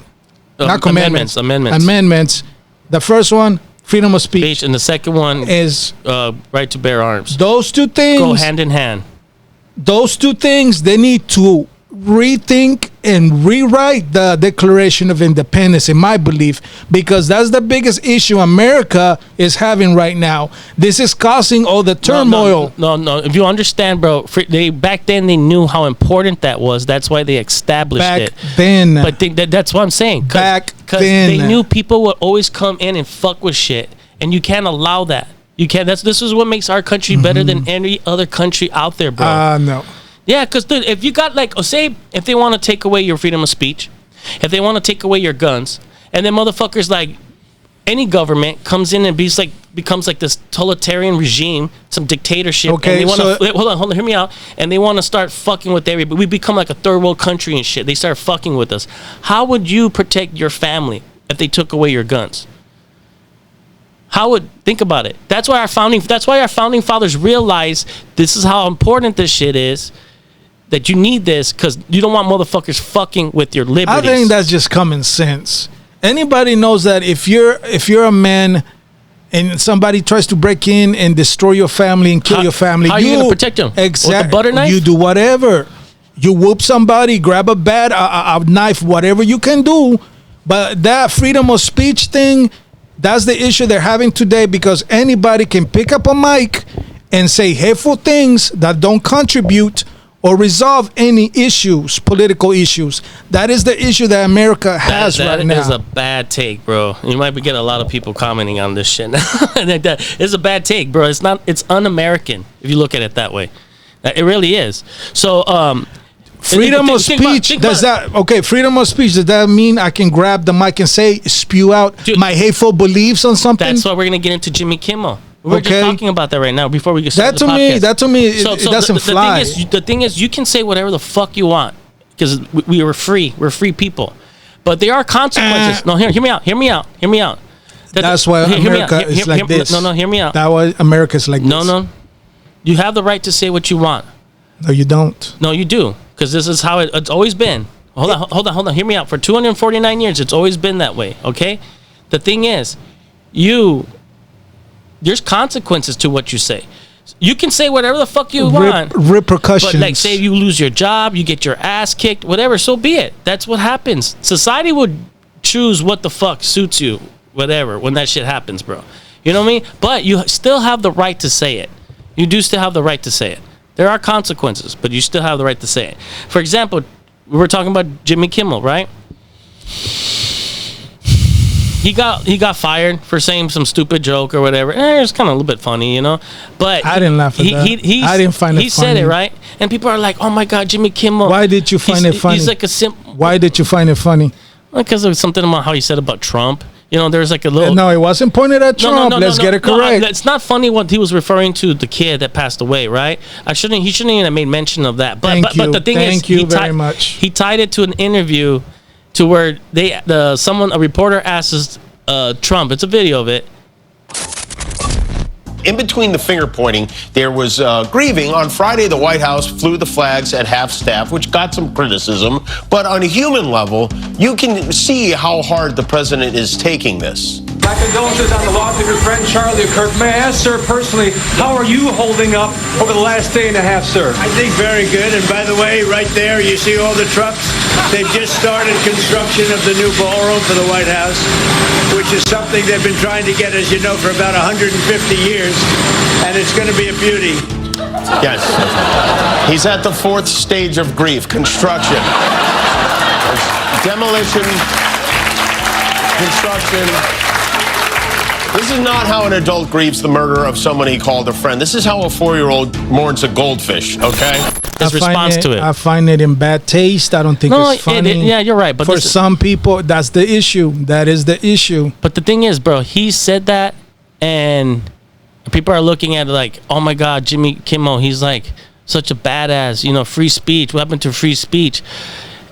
Not commandments. Amendments. The first one, freedom of speech, and the second one is right to bear arms. Those two things go hand in hand. Those two things, they need to rethink and rewrite the Declaration of Independence, in my belief, because that's the biggest issue America is having right now. This is causing all the turmoil. No. If you understand, bro, back then they knew how important that was. That's why they established it. Then, but that's what I'm saying. Because they knew people would always come in and fuck with shit, and you can't allow that. You can't. This is what makes our country better than any other country out there, bro. No. Yeah, because if you got say if they want to take away your freedom of speech, if they want to take away your guns, and then motherfuckers like any government comes in and becomes like this totalitarian regime, some dictatorship. Okay, and they want to hold on, hear me out. And they want to start fucking with everybody. We become like a third world country and shit. They start fucking with us. How would you protect your family if they took away your guns? Think about it. That's why our founding fathers realized this is how important this shit is. That you need this because you don't want motherfuckers fucking with your liberties. I think that's just common sense. Anybody knows that if you're a man and somebody tries to break in and destroy your family and kill your family, how are you gonna protect them? Exactly. With a butter knife? You do whatever. You whoop somebody, grab a bat, a knife, whatever you can do. But that freedom of speech thing, that's the issue they're having today, because anybody can pick up a mic and say hateful things that don't contribute or resolve any issues, political issues. That is the issue that America has right now. That is a bad take, bro. You might get a lot of people commenting on this shit. It's a bad take, bro. It's un-American if you look at it that way. It really is. So, freedom of speech, freedom of speech, does that mean I can grab the mic and spew out my hateful beliefs on something? That's why we're going to get into Jimmy Kimmel. We're just talking about that right now before we get started. That to me, it doesn't fly. The thing is, you can say whatever the fuck you want because we are free. We're free people. But there are consequences. No, hear me out. That's why America is like this. No, hear me out. That's why America's like this. No. You have the right to say what you want. No, you don't. No, you do. Because this is how it's always been. Hold on. Hear me out. For 249 years, it's always been that way, okay? The thing is, there's consequences to what you say. You can say whatever the fuck you want. Repercussions. But like, say you lose your job, you get your ass kicked, whatever, so be it. That's what happens. Society would choose what the fuck suits you, whatever, when that shit happens, bro. You know what I mean? But you still have the right to say it. You do still have the right to say it. There are consequences, but you still have the right to say it. For example, we were talking about Jimmy Kimmel, right? He got fired for saying some stupid joke or whatever. It's kind of a little bit funny, you know. But I didn't laugh at that. I didn't find it funny. He said it, right? And people are like, "Oh my God, Jimmy Kimmel." Why did you find it funny? He's like Why did you find it funny? Because of something about how he said about Trump. You know, there's like a little. No, it wasn't pointed at Trump. Let's get it correct. It's not funny what he was referring to the kid that passed away, right? He shouldn't even have made mention of that. But the thing is, thank you very much. He tied it to an interview, to where a reporter asks Trump. It's a video of it. In between the finger pointing, there was grieving. On Friday, the White House flew the flags at half-staff, which got some criticism. But on a human level, you can see how hard the president is taking this. My condolences on the loss of your friend Charlie Kirk. May I ask, sir, personally, how are you holding up over the last day and a half, sir? I think very good. And by the way, right there, you see all the trucks? They've just started construction of the new ballroom for the White House, which is something they've been trying to get, as you know, for about 150 years. And it's going to be a beauty. Yes. He's at the fourth stage of grief, construction. Demolition, construction. This is not how an adult grieves the murder of someone he called a friend. This is how a 4-year-old mourns a goldfish, okay? His response to it. I find it in bad taste. I don't think it's funny. Yeah, you're right. But for some people, that's the issue. That is the issue. But the thing is, bro, he said that, and people are looking at it like, oh my God, Jimmy Kimmel, he's like such a badass, you know, free speech. What happened to free speech?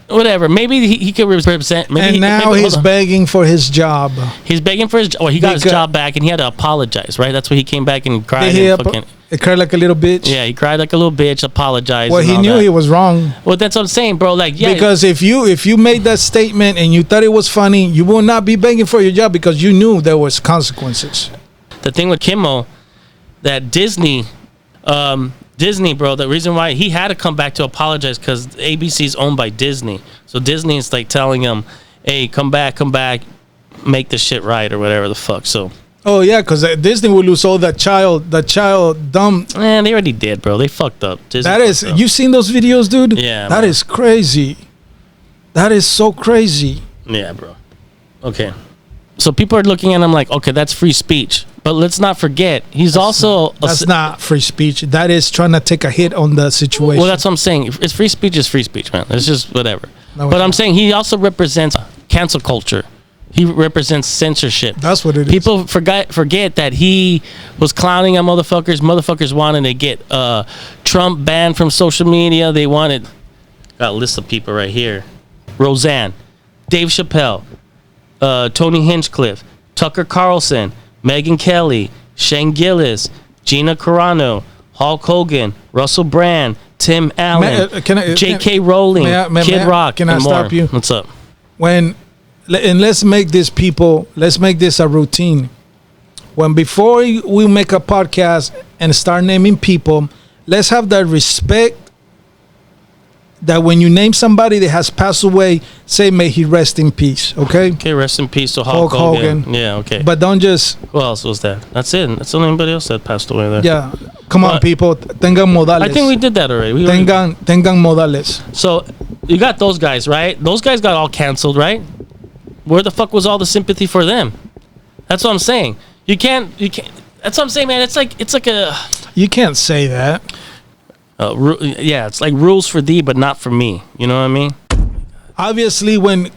Whatever. Maybe he could represent. He's begging for his job. He's begging for his job. Well, he got his job back, and he had to apologize, right? That's why he came back and cried. He cried like a little bitch. Yeah, he cried like a little bitch, apologized. Well, he knew he was wrong. Well, that's what I'm saying, bro. Like, yeah. Because if you made that statement and you thought it was funny, you will not be begging for your job because you knew there was consequences. The thing with Kimmel, that Disney, bro, the reason why he had to come back to apologize because ABC is owned by Disney. So Disney is like telling him, hey, come back, make this shit right or whatever the fuck. So. Oh, yeah, because Disney will lose all that child dumb. Man, they already did, bro. They fucked up. Disney you seen those videos, dude? Yeah. That is crazy. That is so crazy. Yeah, bro. Okay. So people are looking at him like, okay, that's free speech. But let's not forget, that's not free speech. That is trying to take a hit on the situation. Well, that's what I'm saying. It's free speech is free speech, man. It's just whatever. But I'm saying he also represents cancel culture. He represents censorship. That's what it is. People forget that he was clowning at motherfuckers. Motherfuckers wanted to get Trump banned from social media. They wanted, got a list of people right here. Roseanne, Dave Chappelle, Tony Hinchcliffe, Tucker Carlson, Megyn Kelly, Shane Gillis, Gina Carano, Hulk Hogan, Russell Brand, Tim Allen, J.K. Rowling, Kid Rock, Can I stop you? What's up? Let's make this a routine. when before we make a podcast and start naming people, let's have that respect that when you name somebody that has passed away, say may he rest in peace. Okay. Okay, rest in peace to Hulk Hogan. Yeah, okay. But don't just. Who else was that? That's it. That's the only anybody else that passed away there. Yeah. Come on, people. Tengan modales. I think we did that already. Tengan modales. So you got those guys, right? Those guys got all canceled, right? Where the fuck was all the sympathy for them? That's what I'm saying. You can't. That's what I'm saying, man. It's like a. You can't say that. Yeah, it's like rules for thee, but not for me. You know what I mean? Obviously, when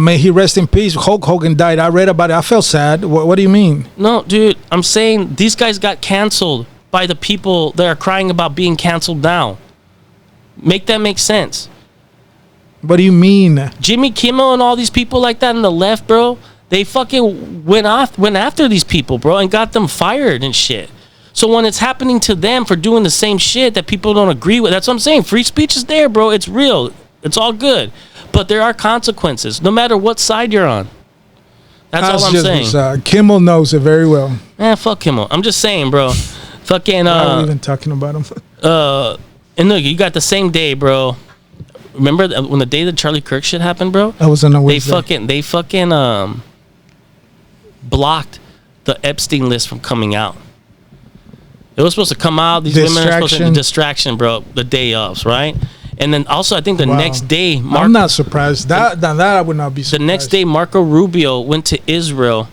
may he rest in peace, Hulk Hogan died. I read about it. I felt sad. What do you mean? No, dude. I'm saying these guys got canceled by the people that are crying about being canceled now. Make that make sense. What do you mean? Jimmy Kimmel and all these people like that on the left, bro. They fucking went after these people, bro, and got them fired and shit. So when it's happening to them for doing the same shit that people don't agree with, that's what I'm saying. Free speech is there, bro. It's real. It's all good. But there are consequences, no matter what side you're on. That's all I'm saying. Kimmel knows it very well. Fuck Kimmel. I'm just saying, bro. Fucking. Why are we even talking about him? And look, you got the same day, bro. Remember when the day that Charlie Kirk shit happened, bro? I was on a Wednesday. They fucking blocked the Epstein list from coming out. It was supposed to come out. These women are supposed to distraction, bro. The day of, right? And then also, I think the next day, I'm not surprised. That I would not be surprised. The next day, Marco Rubio went to Israel,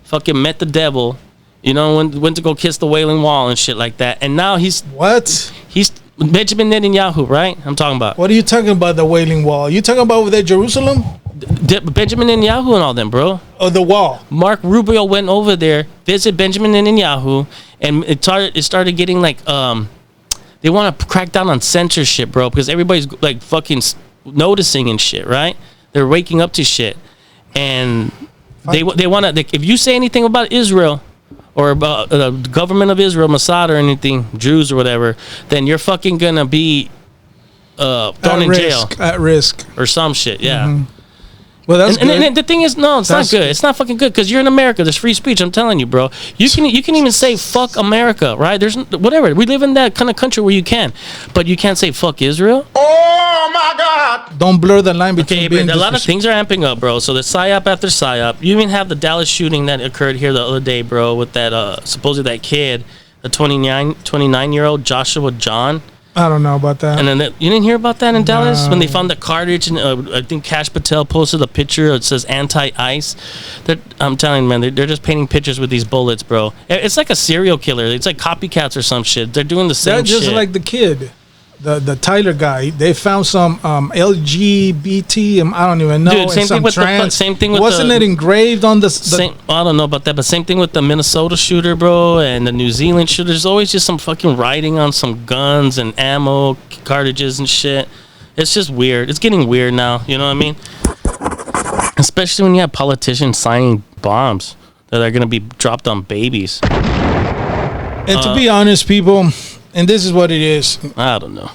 fucking met the devil, you know, went to go kiss the Wailing Wall and shit like that. And now he's Benjamin Netanyahu, right? I'm talking about. What are you talking about? The Wailing Wall? You talking about over there, Jerusalem? Benjamin Netanyahu and all them, bro. Oh, the wall. Mark Rubio went over there, visit Benjamin Netanyahu, and it started getting like they want to crack down on censorship, bro, because everybody's like fucking noticing and shit, right? They're waking up to shit, and they want to. If you say anything about Israel or about the government of Israel, Mossad or anything, Jews or whatever, then you're fucking gonna be thrown in jail at risk or some shit. Yeah. Mm-hmm. Well, that's good. And the thing is, no, it's not good. It's not fucking good because you're in America. There's free speech. I'm telling you, bro. You can even say fuck America, right? There's whatever. We live in that kind of country where you can, but you can't say fuck Israel. Oh my God! Don't blur the line between. Okay, but a lot of things are amping up, bro. So the psyop after psyop. You even have the Dallas shooting that occurred here the other day, bro, with that supposedly that kid, the 29-year-old Joshua John. I don't know about that. And then you didn't hear about that in Dallas when they found the cartridge, and I think Kash Patel posted a picture. It says anti-ice. I'm telling you, man, they're just painting pictures with these bullets, bro. It's like a serial killer. It's like copycats or some shit. They're doing the same shit. Just like the kid, the Tyler guy. They found some LGBT. I don't even know. Dude, same thing with Wasn't it engraved on the same? I don't know about that, but same thing with the Minnesota shooter, bro, and the New Zealand shooter. There's always just some fucking writing on some guns and ammo, cartridges and shit. It's just weird. It's getting weird now. You know what I mean? Especially when you have politicians signing bombs that are gonna be dropped on babies. And to be honest, people. And this is what it is. I don't know.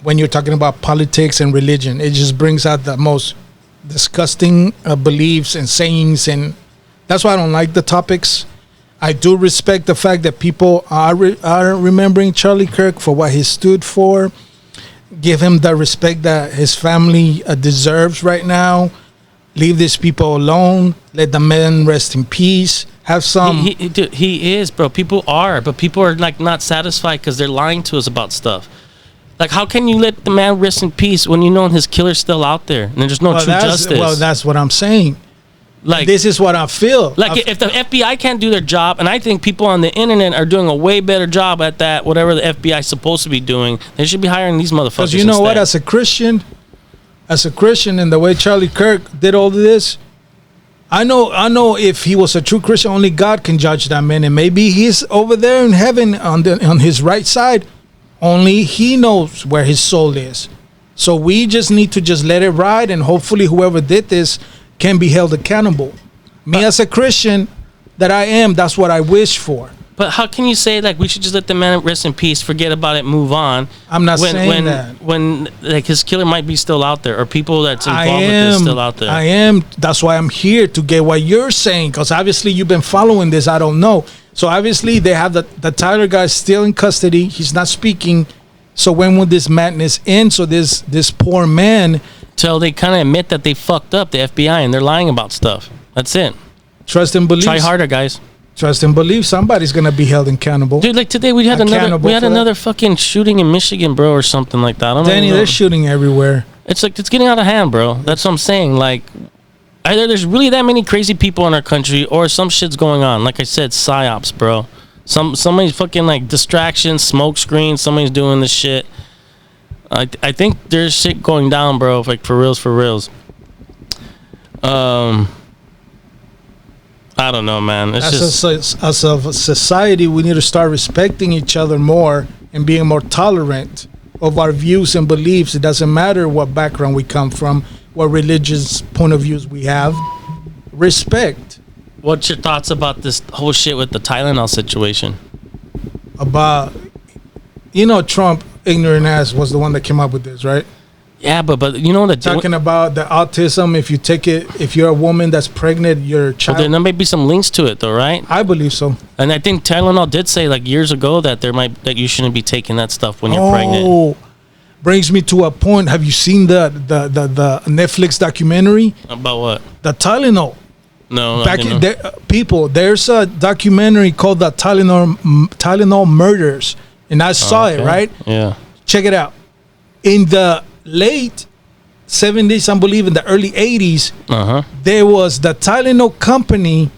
When you're talking about politics and religion, it just brings out the most disgusting beliefs and sayings. And that's why I don't like the topics. I do respect the fact that people are remembering Charlie Kirk for what he stood for. Give him the respect that his family deserves right now. Leave these people alone. Let the man rest in peace. Have some. He is, bro. People are, but people are like not satisfied because they're lying to us about stuff. Like, how can you let the man rest in peace when you know his killer's still out there and there's no true justice? Well, that's what I'm saying. Like, this is what I feel. Like, if the FBI can't do their job, and I think people on the internet are doing a way better job at that, whatever the FBI is supposed to be doing, they should be hiring these motherfuckers. Because you know what? As a Christian, and the way Charlie Kirk did all of this, I know if he was a true Christian, only God can judge that man, and maybe he's over there in heaven on his right side. Only he knows where his soul is. So we just need to just let it ride, and hopefully whoever did this can be held accountable. Me as a Christian that I am, that's what I wish for. But how can you say like we should just let the man rest in peace, forget about it, move on? I'm not saying that. When like his killer might be still out there, or people that's involved with this still out there. I am. That's why I'm here to get what you're saying, because obviously you've been following this. I don't know. So obviously they have the Tyler guy still in custody. He's not speaking. So when will this madness end? So this poor man. Till they kind of admit that they fucked up, the FBI, and they're lying about stuff. That's it. Trust and believe. Try harder, guys. Trust and believe somebody's gonna be held accountable. Dude, like today we had another fucking shooting in Michigan, bro, or something like that. I don't Danny, know. they're shooting everywhere. It's like it's getting out of hand, bro. That's what I'm saying. Like, either there's really that many crazy people in our country, or some shit's going on. Like I said, psyops, bro. Somebody's fucking like distractions, smoke screens. Somebody's doing this shit. I think there's shit going down, bro. Like for reals. I don't know, man. It's As a society, we need to start respecting each other more and being more tolerant of our views and beliefs. It doesn't matter what background we come from, what religious point of views we have. Respect. What's your thoughts about this whole shit with the Tylenol situation? About, Trump, ignorant ass, was the one that came up with this, right? Yeah, but you know what? Talking about the autism, if you take it, if you're a woman that's pregnant, your child. Well, there may be some links to it, though, right? I believe so. And I think Tylenol did say like years ago that that you shouldn't be taking that stuff when you're pregnant. Oh, brings me to a point. Have you seen the Netflix documentary about what? The Tylenol. No, there's a documentary called the Tylenol Murders, and I saw it. Right? Yeah. Check it out. In the late 70s, I believe in the early 80s, there was the Tylenol company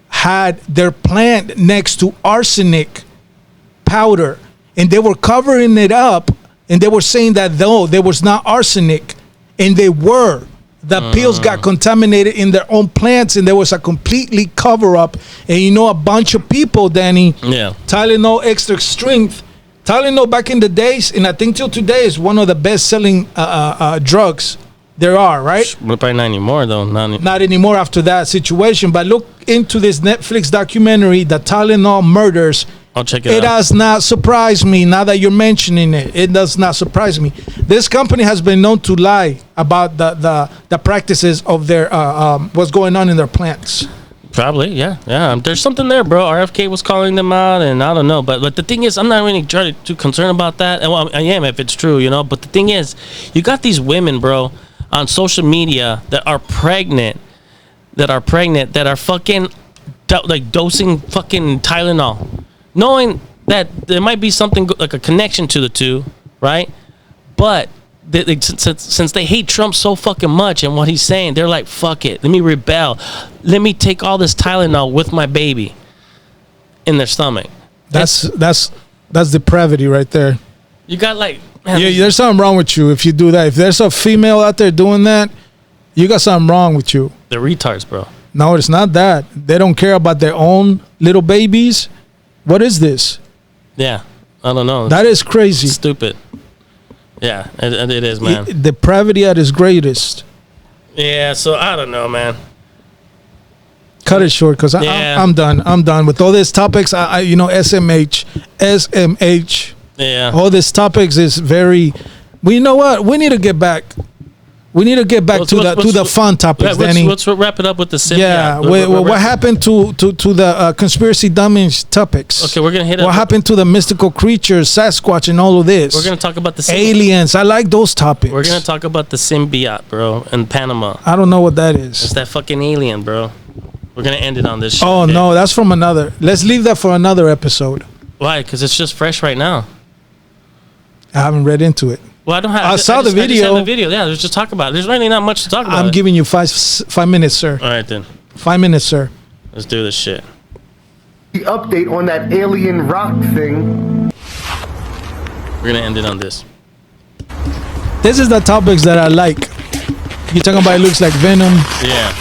had their plant next to arsenic powder, and they were covering it up, and they were saying that though there was not arsenic, and they were. The pills got contaminated in their own plants, and there was a completely cover up. And a bunch of people, Danny, Tylenol extra strength. Tylenol back in the days, and I think till today, is one of the best-selling drugs there are, right? Probably not anymore, though. Not anymore after that situation. But look into this Netflix documentary, The Tylenol Murders. I'll check it out. It does not surprise me, now that you're mentioning it. It does not surprise me. This company has been known to lie about the practices of their what's going on in their plants. Probably, yeah. There's something there, bro. RFK was calling them out, and I don't know. But the thing is, I'm not really too concerned about that. Well, I am if it's true, But the thing is, you got these women, bro, on social media that are pregnant, that are fucking like dosing fucking Tylenol, knowing that there might be something like a connection to the two, right? But since they hate Trump so fucking much and what he's saying, they're like, fuck it, let me rebel, let me take all this Tylenol with my baby in their stomach. That's depravity right there. You got like, man, there's something wrong with you if you do that. If there's a female out there doing that, you got something wrong with you. They're retards, bro. No, it's not that. They don't care about their own little babies. What is this? Yeah, I don't know. That is crazy. It's stupid. Yeah, it is, man. Depravity at its greatest. Yeah, so I don't know, man. Cut it short, because I'm done. I'm done with all these topics. SMH. Yeah. All these topics is very. Well, you know what? We need to get back. We need to get back to the fun topics, Danny. Let's wrap it up with the symbiote. Yeah, what happened to the conspiracy dummies topics? Okay, we're gonna hit. What happened to the mystical creatures, Sasquatch, and all of this? We're gonna talk about the aliens. I like those topics. We're gonna talk about the symbiote, bro, in Panama. I don't know what that is. It's that fucking alien, bro. We're gonna end it on this shit. Oh no, that's from another. Let's leave that for another episode. Why? Because it's just fresh right now. I haven't read into it. Well, I don't have. I saw the video. I just have the video. Yeah, let's just talk about it. There's really not much to talk about. I'm giving you 5 minutes, sir. All right, then. 5 minutes, sir. Let's do this shit. The update on that alien rock thing. We're gonna end it on this. This is the topics that I like. You're talking about it looks like Venom. Yeah.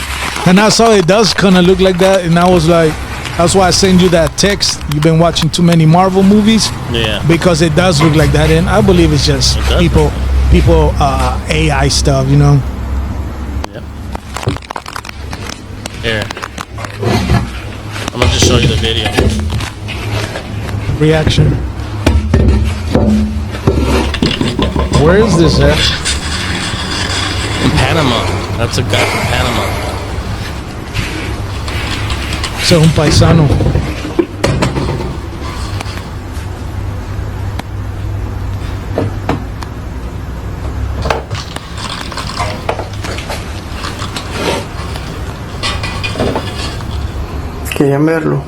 And I saw it does kind of look like that, and I was like, that's why I sent you that text. You've been watching too many Marvel movies. Yeah. Because it does look like that, and I believe it's just people AI stuff, Yep. Here. I'm gonna just show you the video. reaction. Where is this at? In Panama. That's a guy from Panama. Ese es un paisano. Querían verlo.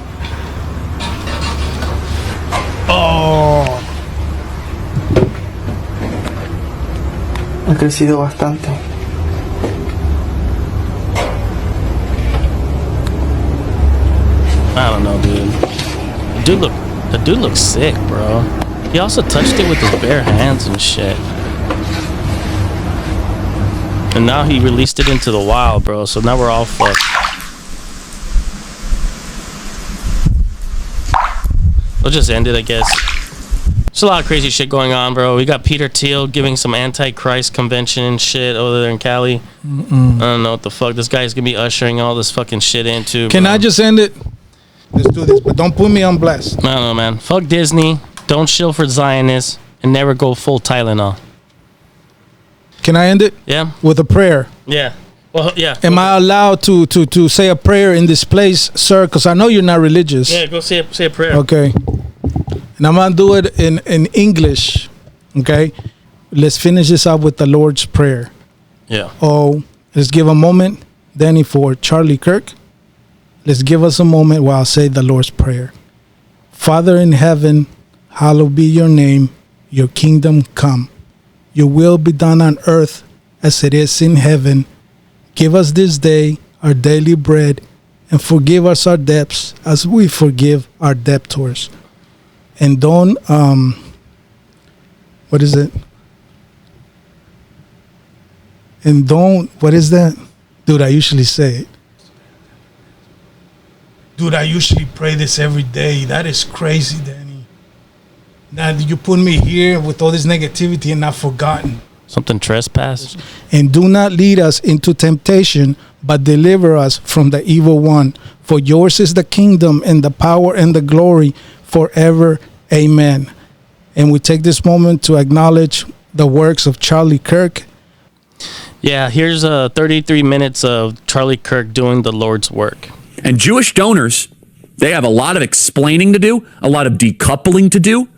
Oh. Ha crecido bastante. I don't know, dude. The dude looks sick, bro. He also touched it with his bare hands and shit. And now he released it into the wild, bro. So now we're all fucked. We'll just end it, I guess. There's a lot of crazy shit going on, bro. We got Peter Thiel giving some anti-Christ convention and shit over there in Cali. I don't know what the fuck. This guy's gonna be ushering all this fucking shit into. Can I just end it? Let's do this, but don't put me on blast. I don't know, man. Fuck Disney. Don't shill for Zionists. And never go full Tylenol. Can I end it? Yeah. With a prayer. Yeah. Well, yeah. Am I allowed to say a prayer in this place, sir? Because I know you're not religious. Yeah, go say a prayer. Okay. And I'm gonna do it in English. Okay. Let's finish this up with the Lord's Prayer. Yeah. Oh, let's give a moment, Danny, for Charlie Kirk. Let's give us a moment while I say the Lord's Prayer. Father in heaven, hallowed be your name. Your kingdom come. Your will be done on earth as it is in heaven. Give us this day our daily bread, and forgive us our debts as we forgive our debtors. And don't, what is it? And don't, what is that? Dude, I usually say it. Dude, I usually pray this every day. That is crazy, Danny. Now you put me here with all this negativity and I've forgotten. Something trespass. And do not lead us into temptation, but deliver us from the evil one. For yours is the kingdom and the power and the glory forever. Amen. And we take this moment to acknowledge the works of Charlie Kirk. Yeah, here's 33 minutes of Charlie Kirk doing the Lord's work. And Jewish donors, they have a lot of explaining to do, a lot of decoupling to do,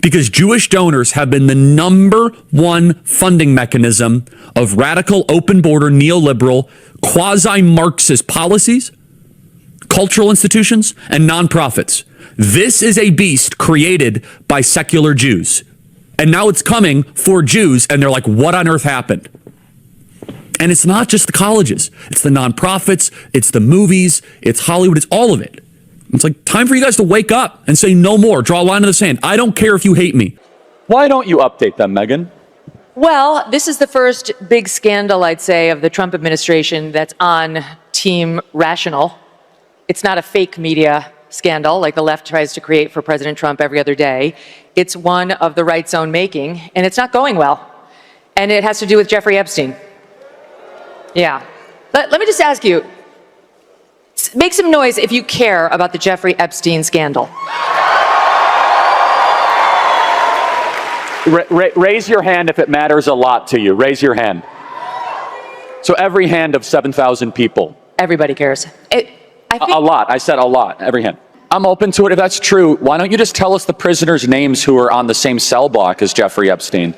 because Jewish donors have been the number one funding mechanism of radical, open border, neoliberal, quasi-Marxist policies, cultural institutions, and nonprofits. This is a beast created by secular Jews. And now it's coming for Jews, and they're like, what on earth happened? And it's not just the colleges. It's the nonprofits, it's the movies, it's Hollywood, it's all of it. It's like time for you guys to wake up and say no more. Draw a line in the sand. I don't care if you hate me. Why don't you update them, Megan? Well, this is the first big scandal, I'd say, of the Trump administration that's on Team Rational. It's not a fake media scandal like the left tries to create for President Trump every other day. It's one of the right's own making, and it's not going well. And it has to do with Jeffrey Epstein. Yeah. Let me just ask you, make some noise if you care about the Jeffrey Epstein scandal. Raise your hand if it matters a lot to you. Raise your hand. So every hand of 7,000 people. Everybody cares. A lot. I said a lot. Every hand. I'm open to it. If that's true, why don't you just tell us the prisoners' names who are on the same cell block as Jeffrey Epstein?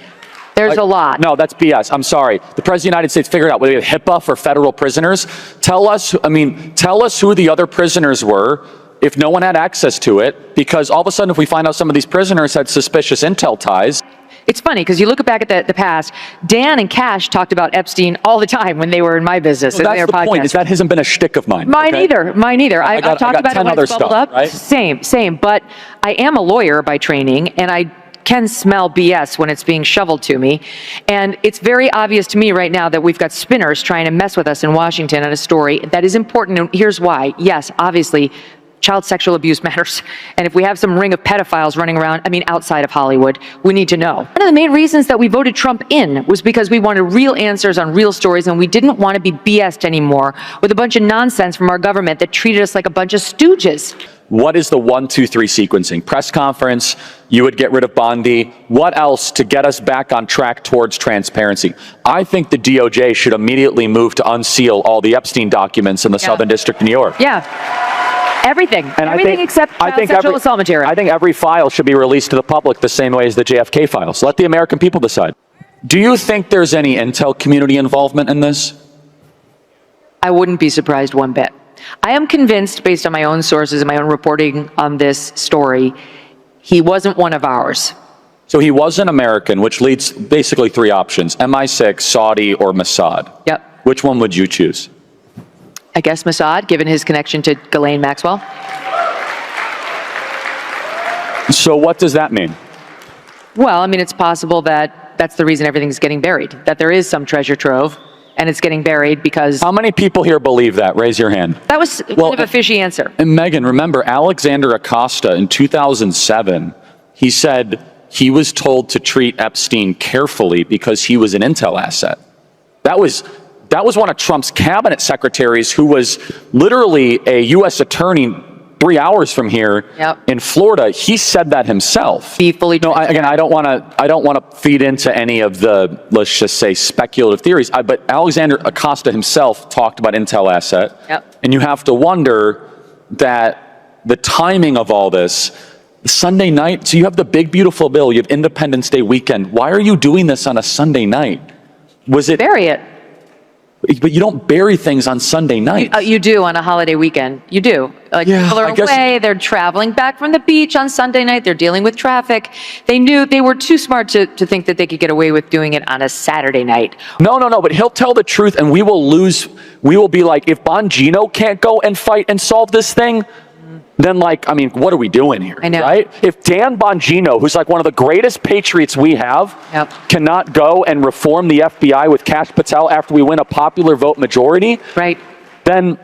There's a lot. No, that's BS. I'm sorry. The President of the United States figured out whether we have HIPAA for federal prisoners. Tell us who the other prisoners were if no one had access to it, because all of a sudden if we find out some of these prisoners had suspicious intel ties. It's funny because you look back at the past, Dan and Cash talked about Epstein all the time when they were in my business. Well, that's the point, is that hasn't been a shtick of mine. Mine either. I've talked about it when it's bubbled up. Right? Same. But I am a lawyer by training, and I can smell BS when it's being shoveled to me. And it's very obvious to me right now that we've got spinners trying to mess with us in Washington on a story that is important. And here's why. Yes, obviously, child sexual abuse matters. And if we have some ring of pedophiles running around, outside of Hollywood, we need to know. One of the main reasons that we voted Trump in was because we wanted real answers on real stories, and we didn't want to be BS'd anymore with a bunch of nonsense from our government that treated us like a bunch of stooges. What is the 1, 2, 3 sequencing? Press conference, you would get rid of Bondi. What else to get us back on track towards transparency? I think the DOJ should immediately move to unseal all the Epstein documents in the Southern District of New York. Yeah. Everything. And Everything except child sexual assault material. I think every file should be released to the public the same way as the JFK files. Let the American people decide. Do you think there's any intel community involvement in this? I wouldn't be surprised one bit. I am convinced, based on my own sources and my own reporting on this story, he wasn't one of ours. So he was an American, which leads basically 3 options: MI6, Saudi, or Mossad. Yep. Which one would you choose? I guess Mossad, given his connection to Ghislaine Maxwell. So what does that mean? Well, it's possible that that's the reason everything's getting buried, that there is some treasure trove, and it's getting buried because... How many people here believe that? Raise your hand. That was kind of a fishy answer. And Megan, remember, Alexander Acosta in 2007, he said he was told to treat Epstein carefully because he was an intel asset. That was one of Trump's cabinet secretaries who was literally a U.S. attorney 3 hours from here in Florida. He said that himself. Be fully again, I don't want to feed into any of the, let's just say, speculative theories. But Alexander Acosta himself talked about intel asset. Yep. And you have to wonder that the timing of all this, Sunday night, so you have the big beautiful bill, you have Independence Day weekend. Why are you doing this on a Sunday night? Was it... Bury it. But you don't bury things on Sunday night. You do on a holiday weekend. You do. People are away. They're traveling back from the beach on Sunday night. They're dealing with traffic. They knew they were too smart to think that they could get away with doing it on a Saturday night. No. But he'll tell the truth, and we will lose. We will be like, if Bongino can't go and fight and solve this thing, then what are we doing here? I know. Right? If Dan Bongino, who's like one of the greatest patriots we have, cannot go and reform the FBI with Kash Patel after we win a popular vote majority, right? Then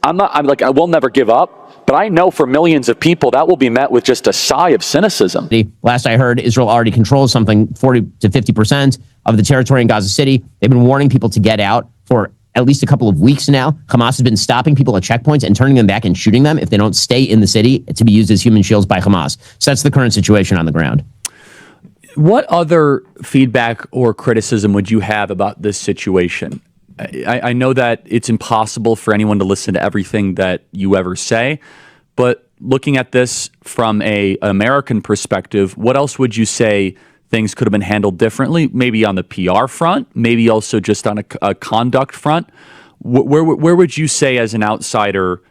I will never give up. But I know for millions of people that will be met with just a sigh of cynicism. Last I heard, Israel already controls something 40 to 50% of the territory in Gaza City. They've been warning people to get out for at least a couple of weeks now. Hamas has been stopping people at checkpoints and turning them back and shooting them if they don't stay in the city to be used as human shields by Hamas. So that's the current situation on the ground. What other feedback or criticism would you have about this situation? I know that it's impossible for anyone to listen to everything that you ever say, but looking at this from an American perspective, what else would you say things could have been handled differently? Maybe on the PR front, maybe also just on a conduct front. Where would you say, as an outsider,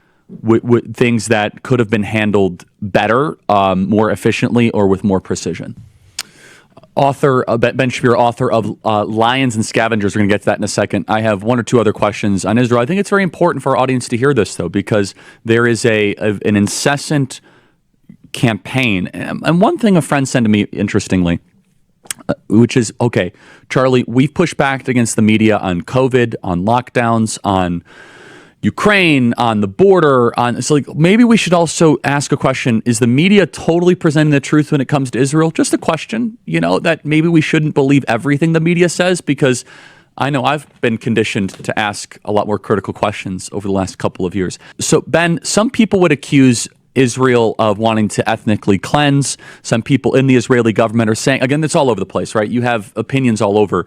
things that could have been handled better, more efficiently, or with more precision? Ben Shapiro, author of Lions and Scavengers. We're going to get to that in a second. I have 1 or 2 other questions on Israel. I think it's very important for our audience to hear this, though, because there is an incessant campaign. And one thing a friend said to me, interestingly, which is, okay, Charlie, we've pushed back against the media on COVID, on lockdowns, on Ukraine, on the border, so maybe we should also ask a question. Is the media totally presenting the truth when it comes to Israel? Just a question, that maybe we shouldn't believe everything the media says, because I know I've been conditioned to ask a lot more critical questions over the last couple of years. So, Ben, some people would accuse Israel of wanting to ethnically cleanse. Some people in the Israeli government are saying, again, it's all over the place, right? You have opinions all over.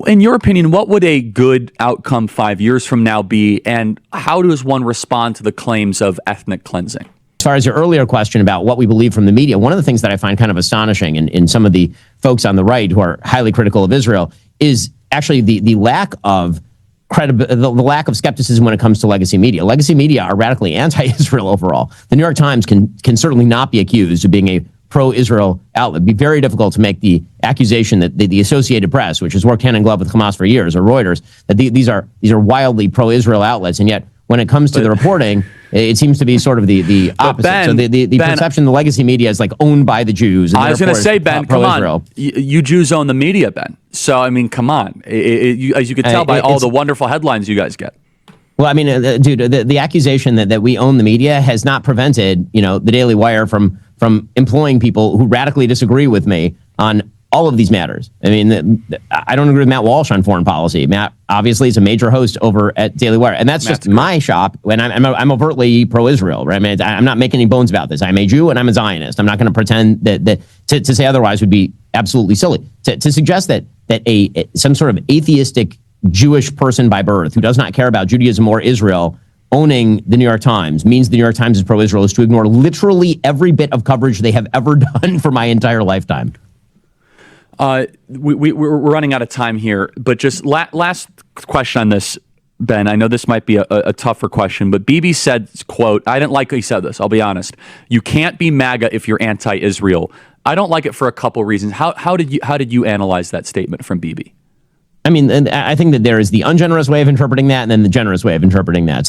In your opinion, what would a good outcome 5 years from now be, and how does one respond to the claims of ethnic cleansing? As far as your earlier question about what we believe from the media, one of the things that I find kind of astonishing in some of the folks on the right who are highly critical of Israel is actually the lack of the lack of skepticism when it comes to legacy media. Legacy media are radically anti-Israel overall. The New York Times can certainly not be accused of being a pro-Israel outlet. It'd be very difficult to make the accusation that the Associated Press, which has worked hand in glove with Hamas for years, or Reuters, that these are wildly pro-Israel outlets, and yet when it comes to the reporting, it seems to be sort of the opposite. Ben, so the perception of the legacy media is like owned by the Jews. And I was going to say, Ben, come pro-Israel. on. You Jews own the media, Ben. So, I mean, come on. As you can tell by all the wonderful headlines you guys get. Well, I mean, dude, the accusation that we own the media has not prevented, the Daily Wire from employing people who radically disagree with me on all of these matters. I mean, I don't agree with Matt Walsh on foreign policy. Matt obviously is a major host over at Daily Wire, and that's just my shop. And I'm overtly pro-Israel, right? I mean, I'm not making any bones about this. I'm a Jew and I'm a Zionist. I'm not going to pretend that to say otherwise would be absolutely silly. To suggest that some sort of atheistic Jewish person by birth who does not care about Judaism or Israel owning the New York Times means the New York Times is pro-Israel is to ignore literally every bit of coverage they have ever done for my entire lifetime. We're running out of time here, but just last question on this, Ben. I know this might be a tougher question, but Bibi said, quote, I didn't like he said this, I'll be honest. You can't be MAGA if you're anti-Israel. I don't like it for a couple reasons. How did you analyze that statement from Bibi? I mean, I think that there is the ungenerous way of interpreting that and then the generous way of interpreting that.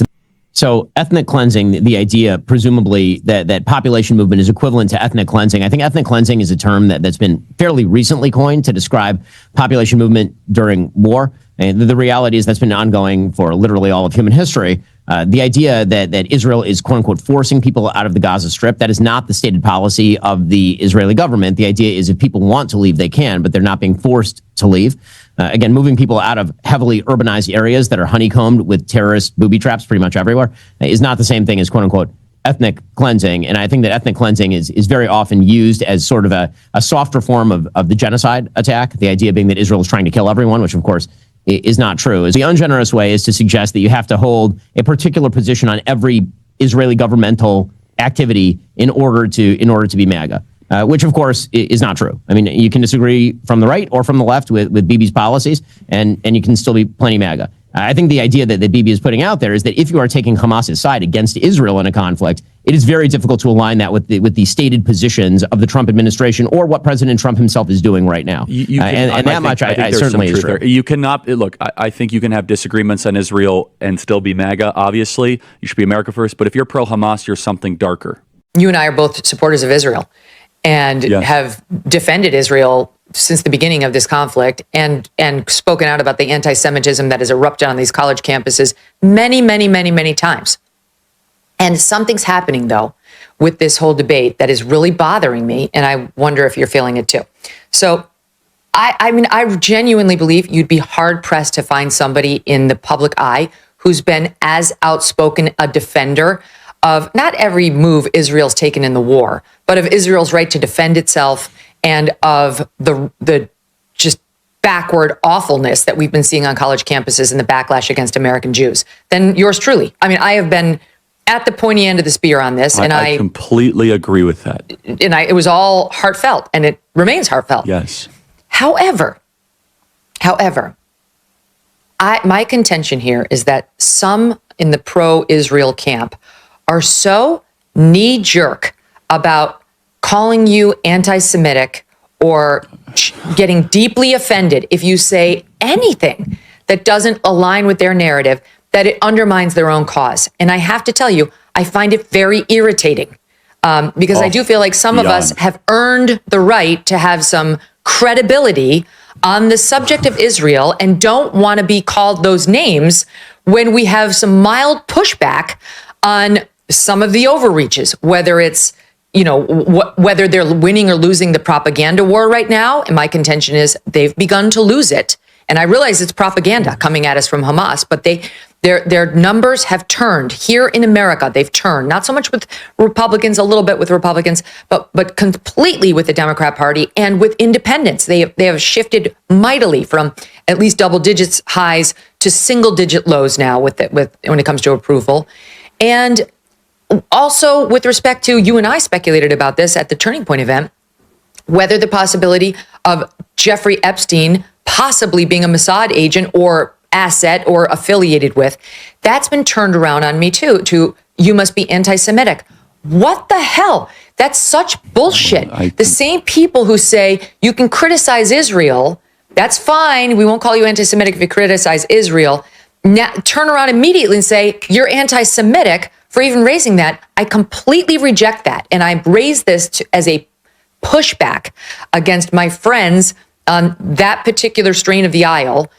So ethnic cleansing, the idea, presumably, that population movement is equivalent to ethnic cleansing. I think ethnic cleansing is a term that's been fairly recently coined to describe population movement during war. And the reality is that's been ongoing for literally all of human history. The idea that Israel is, quote unquote, forcing people out of the Gaza Strip, that is not the stated policy of the Israeli government. The idea is if people want to leave, they can, but they're not being forced to leave. Again, moving people out of heavily urbanized areas that are honeycombed with terrorist booby traps pretty much everywhere is not the same thing as, quote unquote, ethnic cleansing. And I think that ethnic cleansing is very often used as sort of a softer form of the genocide attack. The idea being that Israel is trying to kill everyone, which of course is not true. The ungenerous way is to suggest that you have to hold a particular position on every Israeli governmental activity in order to be MAGA. Which, of course, is not true. I mean, you can disagree from the right or from the left with Bibi's policies, and you can still be plenty MAGA. I think the idea that Bibi is putting out there is that if you are taking Hamas's side against Israel in a conflict, it is very difficult to align that with the stated positions of the Trump administration or what President Trump himself is doing right now. I certainly is true. You cannot look. I think you can have disagreements on Israel and still be MAGA. Obviously, you should be America first. But if you're pro-Hamas, you're something darker. You and I are both supporters of Israel, and have defended Israel since the beginning of this conflict and spoken out about the anti-Semitism that has erupted on these college campuses many times. And something's happening, though, with this whole debate that is really bothering me, and I wonder if you're feeling it too. So, I genuinely believe you'd be hard-pressed to find somebody in the public eye who's been as outspoken a defender of not every move Israel's taken in the war, but of Israel's right to defend itself and of the just backward awfulness that we've been seeing on college campuses and the backlash against American Jews than yours truly. I mean, I have been at the pointy end of the spear on this, and I completely agree with that. And it was all heartfelt, and it remains heartfelt. Yes. However, my contention here is that some in the pro-Israel camp are so knee-jerk about calling you anti-Semitic or getting deeply offended if you say anything that doesn't align with their narrative, that it undermines their own cause. And I have to tell you, I find it very irritating because I do feel like some of us have earned the right to have some credibility on the subject of Israel and don't want to be called those names when we have some mild pushback on some of the overreaches, whether it's, whether they're winning or losing the propaganda war right now. And my contention is they've begun to lose it. And I realize it's propaganda coming at us from Hamas, but their numbers have turned here in America. They've turned, not so much with Republicans, a little bit with Republicans, but completely with the Democrat Party and with independents. They have shifted mightily from at least double digits highs to single digit lows now with when it comes to approval. And also with respect to, you and I speculated about this at the Turning Point event, whether the possibility of Jeffrey Epstein possibly being a Mossad agent or asset or affiliated with, that's been turned around on me too, to you must be anti-Semitic. What the hell? That's such bullshit. The same people who say you can criticize Israel, that's fine, we won't call you anti-Semitic if you criticize Israel, now turn around immediately and say you're anti-Semitic for even raising that. I completely reject that. And I raise this as a pushback against my friends on that particular strain of the aisle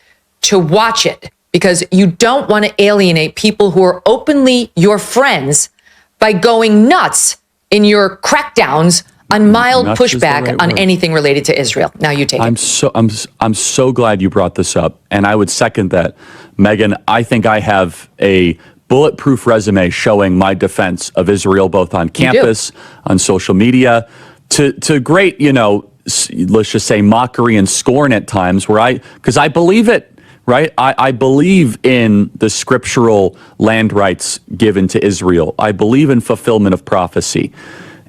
to watch it because you don't want to alienate people who are openly your friends by going nuts in your crackdowns on mild Nuts is the pushback right on word. anything related to Israel. Now you take it. I'm so glad you brought this up, and I would second that, Megan. I think I have a bulletproof resume showing my defense of Israel, both on campus, on social media, to great, let's just say mockery and scorn at times, because I believe it, right? I believe in the scriptural land rights given to Israel. I believe in fulfillment of prophecy.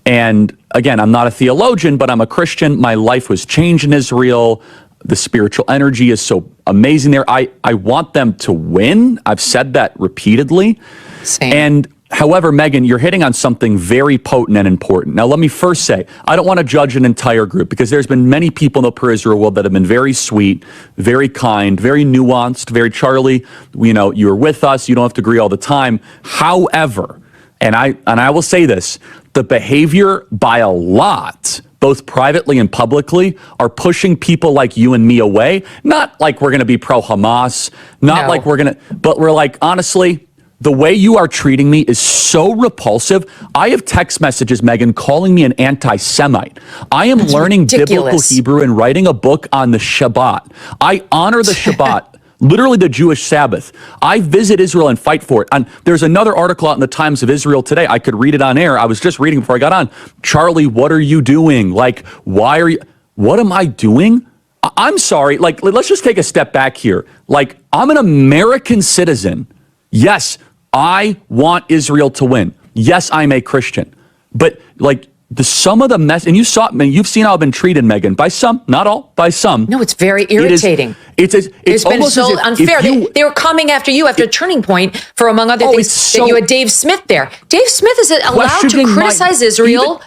And again, I'm not a theologian, but I'm a Christian. My life was changed in Israel. The spiritual energy is so amazing there. I want them to win. I've said that repeatedly. Same. And however, Megan, you're hitting on something very potent and important. Now, let me first say, I don't want to judge an entire group, because there's been many people in the pro-Israel world that have been very sweet, very kind, very nuanced, very Charlie. You're with us. You don't have to agree all the time. However, and I will say this, the behavior by a lot, both privately and publicly, are pushing people like you and me away. Not like we're going to be pro-Hamas, not like we're going to, but we're like, honestly, the way you are treating me is so repulsive. I have text messages, Megan, calling me an anti-Semite. I am learning biblical Hebrew and writing a book on the Shabbat. I honor the Shabbat. Literally the Jewish Sabbath. I visit Israel and fight for it. And there's another article out in the Times of Israel today. I could read it on air. I was just reading before I got on. Charlie, what are you doing? What am I doing? I'm sorry. Let's just take a step back here. I'm an American citizen. Yes, I want Israel to win. Yes, I'm a Christian. But some of the mess, and you've seen how I've been treated, Megan, by some, not all, by some. No, it's very irritating. It's been so unfair. They were coming after you after Turning Point for, among other things, that you had Dave Smith there. Dave Smith is allowed to criticize Israel.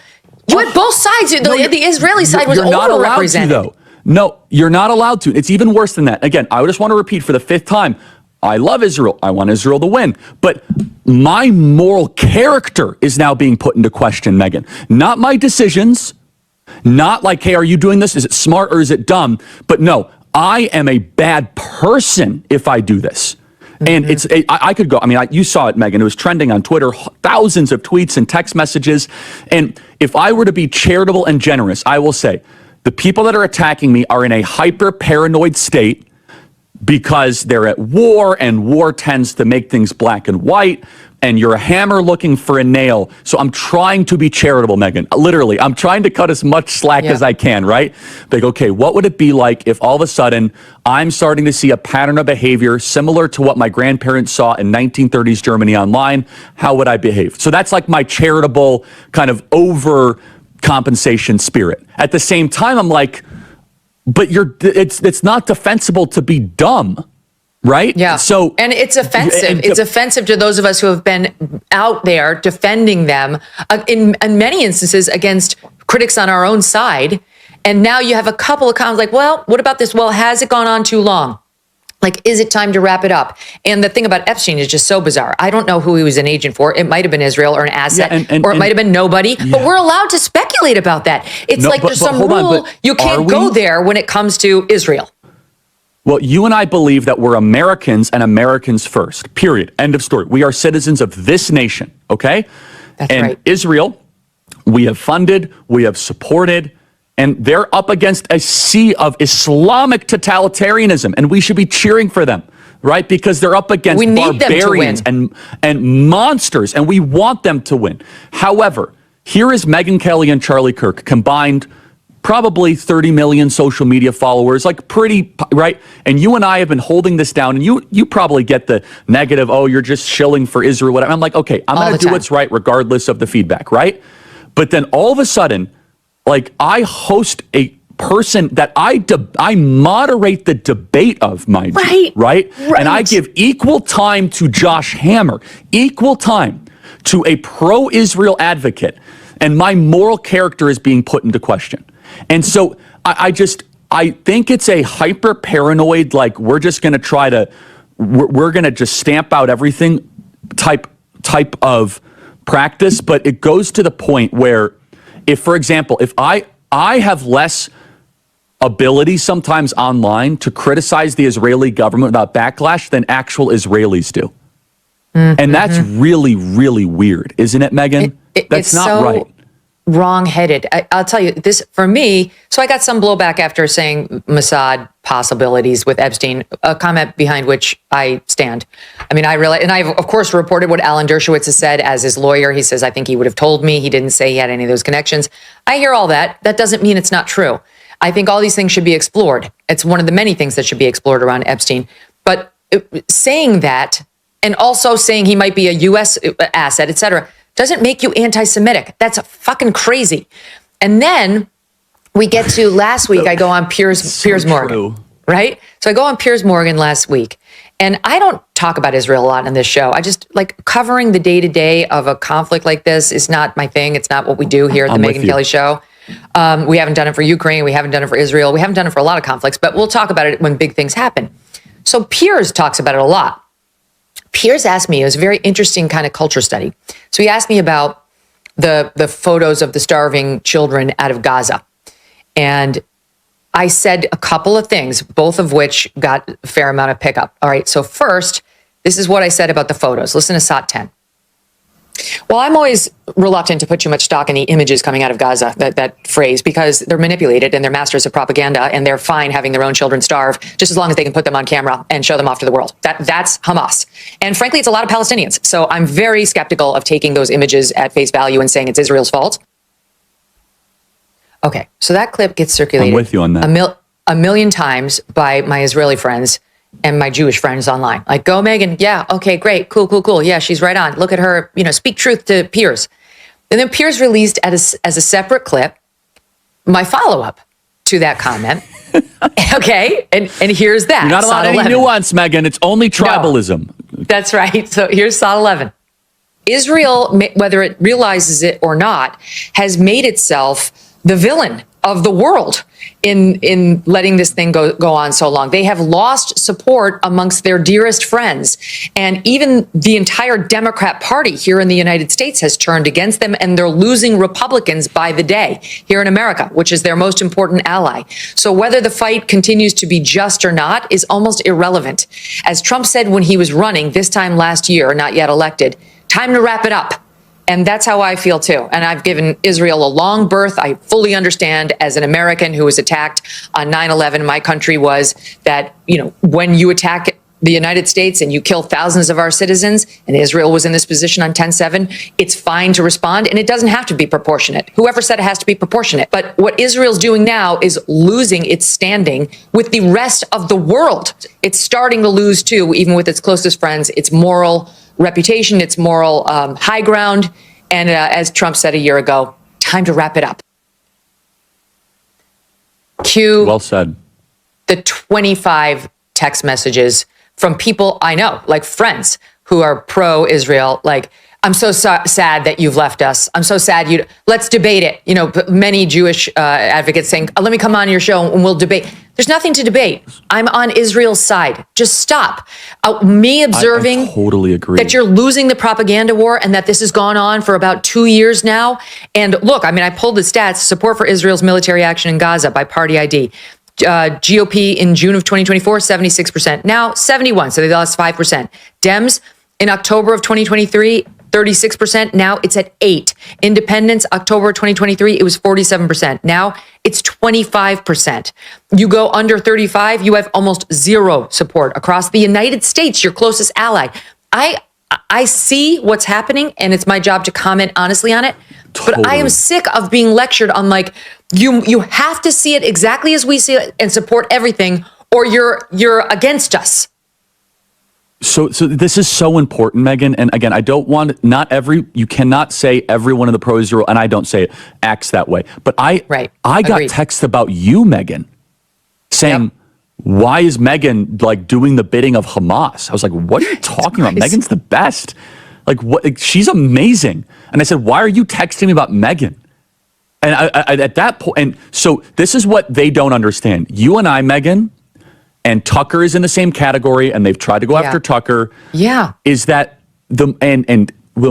You had both sides. The Israeli side was overrepresented. No, you're not allowed to. It's even worse than that. Again, I just want to repeat for the fifth time. I love Israel. I want Israel to win. But my moral character is now being put into question, Megan. Not my decisions. Not like, hey, are you doing this? Is it smart or is it dumb? But no, I am a bad person if I do this. And I could go, you saw it, Megan. It was trending on Twitter, thousands of tweets and text messages. And if I were to be charitable and generous, I will say the people that are attacking me are in a hyper paranoid state, because they're at war, and war tends to make things black and white, and you're a hammer looking for a nail. So I'm trying to be charitable, Megan. Literally, I'm trying to cut as much slack as I can, right? Okay, what would it be like if all of a sudden I'm starting to see a pattern of behavior similar to what my grandparents saw in 1930s Germany online? How would I behave? So that's like my charitable kind of overcompensation spirit. At the same time, I'm like, but it's not defensible to be dumb, right? Yeah. And it's offensive. It's offensive to those of us who have been out there defending them in many instances against critics on our own side. And now you have a couple of comments like, well, what about this? Well, has it gone on too long? Is it time to wrap it up? And the thing about Epstein is just so bizarre. I don't know who he was an agent for. It might have been Israel or an asset, or it might have been nobody. Yeah. But we're allowed to speculate about that. It's there's some rule. You can't go there when it comes to Israel. Well, you and I believe that we're Americans and Americans first, period. End of story. We are citizens of this nation, okay? That's right. Israel, we have funded, we have supported, and they're up against a sea of Islamic totalitarianism, and we should be cheering for them, right? Because they're up against barbarians and monsters, and we want them to win. However, here is Megyn Kelly and Charlie Kirk combined, probably 30 million social media followers, pretty, right? And you and I have been holding this down, and you probably get the negative, oh, you're just shilling for Israel, whatever. I'm like, okay, I'm going to do what's right regardless of the feedback, right? But then all of a sudden, I host a person that I moderate the debate of, mind you, right? And I give equal time to Josh Hammer, equal time to a pro-Israel advocate, and my moral character is being put into question. And so I think it's a hyper paranoid, we're just going to try to, we're going to just stamp out everything type of practice. But it goes to the point where, if, for example, if I have less ability sometimes online to criticize the Israeli government without backlash than actual Israelis do. And that's really, really weird, isn't it, Megan? That's not so right. Wrong-headed. I'll tell you this for me. So I got some blowback after saying Mossad possibilities with Epstein, a comment behind which I stand. I mean, I realize, and I've of course reported what Alan Dershowitz has said as his lawyer. He says, I think he would have told me. He didn't say he had any of those connections. I hear all that. That doesn't mean it's not true. I think all these things should be explored. It's one of the many things that should be explored around Epstein. But saying that, and also saying he might be a U.S. asset, et cetera, doesn't make you anti-Semitic. That's fucking crazy. And then we get to last week, I go on Piers Morgan, right? So I go on Piers Morgan last week, and I don't talk about Israel a lot in this show. I just like covering the day-to-day of a conflict like this is not my thing. It's not what we do here at the Megyn Kelly Show. We haven't done it for Ukraine. We haven't done it for Israel. We haven't done it for a lot of conflicts, but we'll talk about it when big things happen. So Piers talks about it a lot. Piers asked me, it was a very interesting kind of culture study. So he asked me about the photos of the starving children out of Gaza. And I said a couple of things, both of which got a fair amount of pickup. All right, so first, this is what I said about the photos. Listen to SOT 10. Well, I'm always reluctant to put too much stock in the images coming out of Gaza, that phrase, because they're manipulated and they're masters of propaganda and they're fine having their own children starve just as long as they can put them on camera and show them off to the world. That's Hamas. And frankly, it's a lot of Palestinians. So I'm very skeptical of taking those images at face value and saying it's Israel's fault. Okay, so that clip gets circulated I'm with you on that. a million times by my Israeli friends and my Jewish friends online. Like, go Megan, yeah, okay, great, cool. Yeah, she's right on. Look at her, speak truth to Piers. And then Piers released as a separate clip my follow-up to that comment. Okay, and here's that. You're not allowed any nuance, Megan. It's only tribalism. No, that's right. So here's SOT 11. Israel, whether it realizes it or not, has made itself the villain of the world in letting this thing go on so long. They have lost support amongst their dearest friends. And even the entire Democrat Party here in the United States has turned against them, and they're losing Republicans by the day here in America, which is their most important ally. So whether the fight continues to be just or not is almost irrelevant. As Trump said when he was running this time last year, not yet elected, time to wrap it up. And that's how I feel too. And I've given Israel a long berth. I fully understand, as an American who was attacked on 9/11, my country was that, when you attack the United States and you kill thousands of our citizens, and Israel was in this position on 10/7, it's fine to respond, and it doesn't have to be proportionate. Whoever said it has to be proportionate. But what Israel's doing now is losing its standing with the rest of the world. It's starting to lose too, even with its closest friends, its moral reputation, its moral high ground. And as Trump said a year ago, time to wrap it up. Cue well said. The 25 text messages from people I know, like friends who are pro-Israel, like, I'm so sad that you've left us. I'm so sad let's debate it. Many Jewish advocates saying, let me come on your show and we'll debate. There's nothing to debate. I'm on Israel's side. Just stop. Me observing I totally agree that you're losing the propaganda war and that this has gone on for about 2 years now. And look, I pulled the stats, support for Israel's military action in Gaza by party ID. GOP in June of 2024, 76%. Now 71, so they lost 5%. Dems in October of 2023, 36%. Now it's at 8. Independents, October 2023, it was 47%. Now it's 25%. You go under 35, you have almost zero support across the United States, your closest ally. I see what's happening, and it's my job to comment honestly on it. But I am sick of being lectured on, like, you have to see it exactly as we see it and support everything, or you're against us. So this is so important, Megan. And again, you cannot say everyone in the pro-Israel, and I don't say it, acts that way. But I got texts about you, Megan, saying, why is Megan doing the bidding of Hamas? I was like, what are you talking about? Megan's the best. She's amazing. And I said, why are you texting me about Megan? And I at that point, and so this is what they don't understand. You and I, Megan, and Tucker is in the same category, and they've tried to go after Tucker. Yeah. Is that the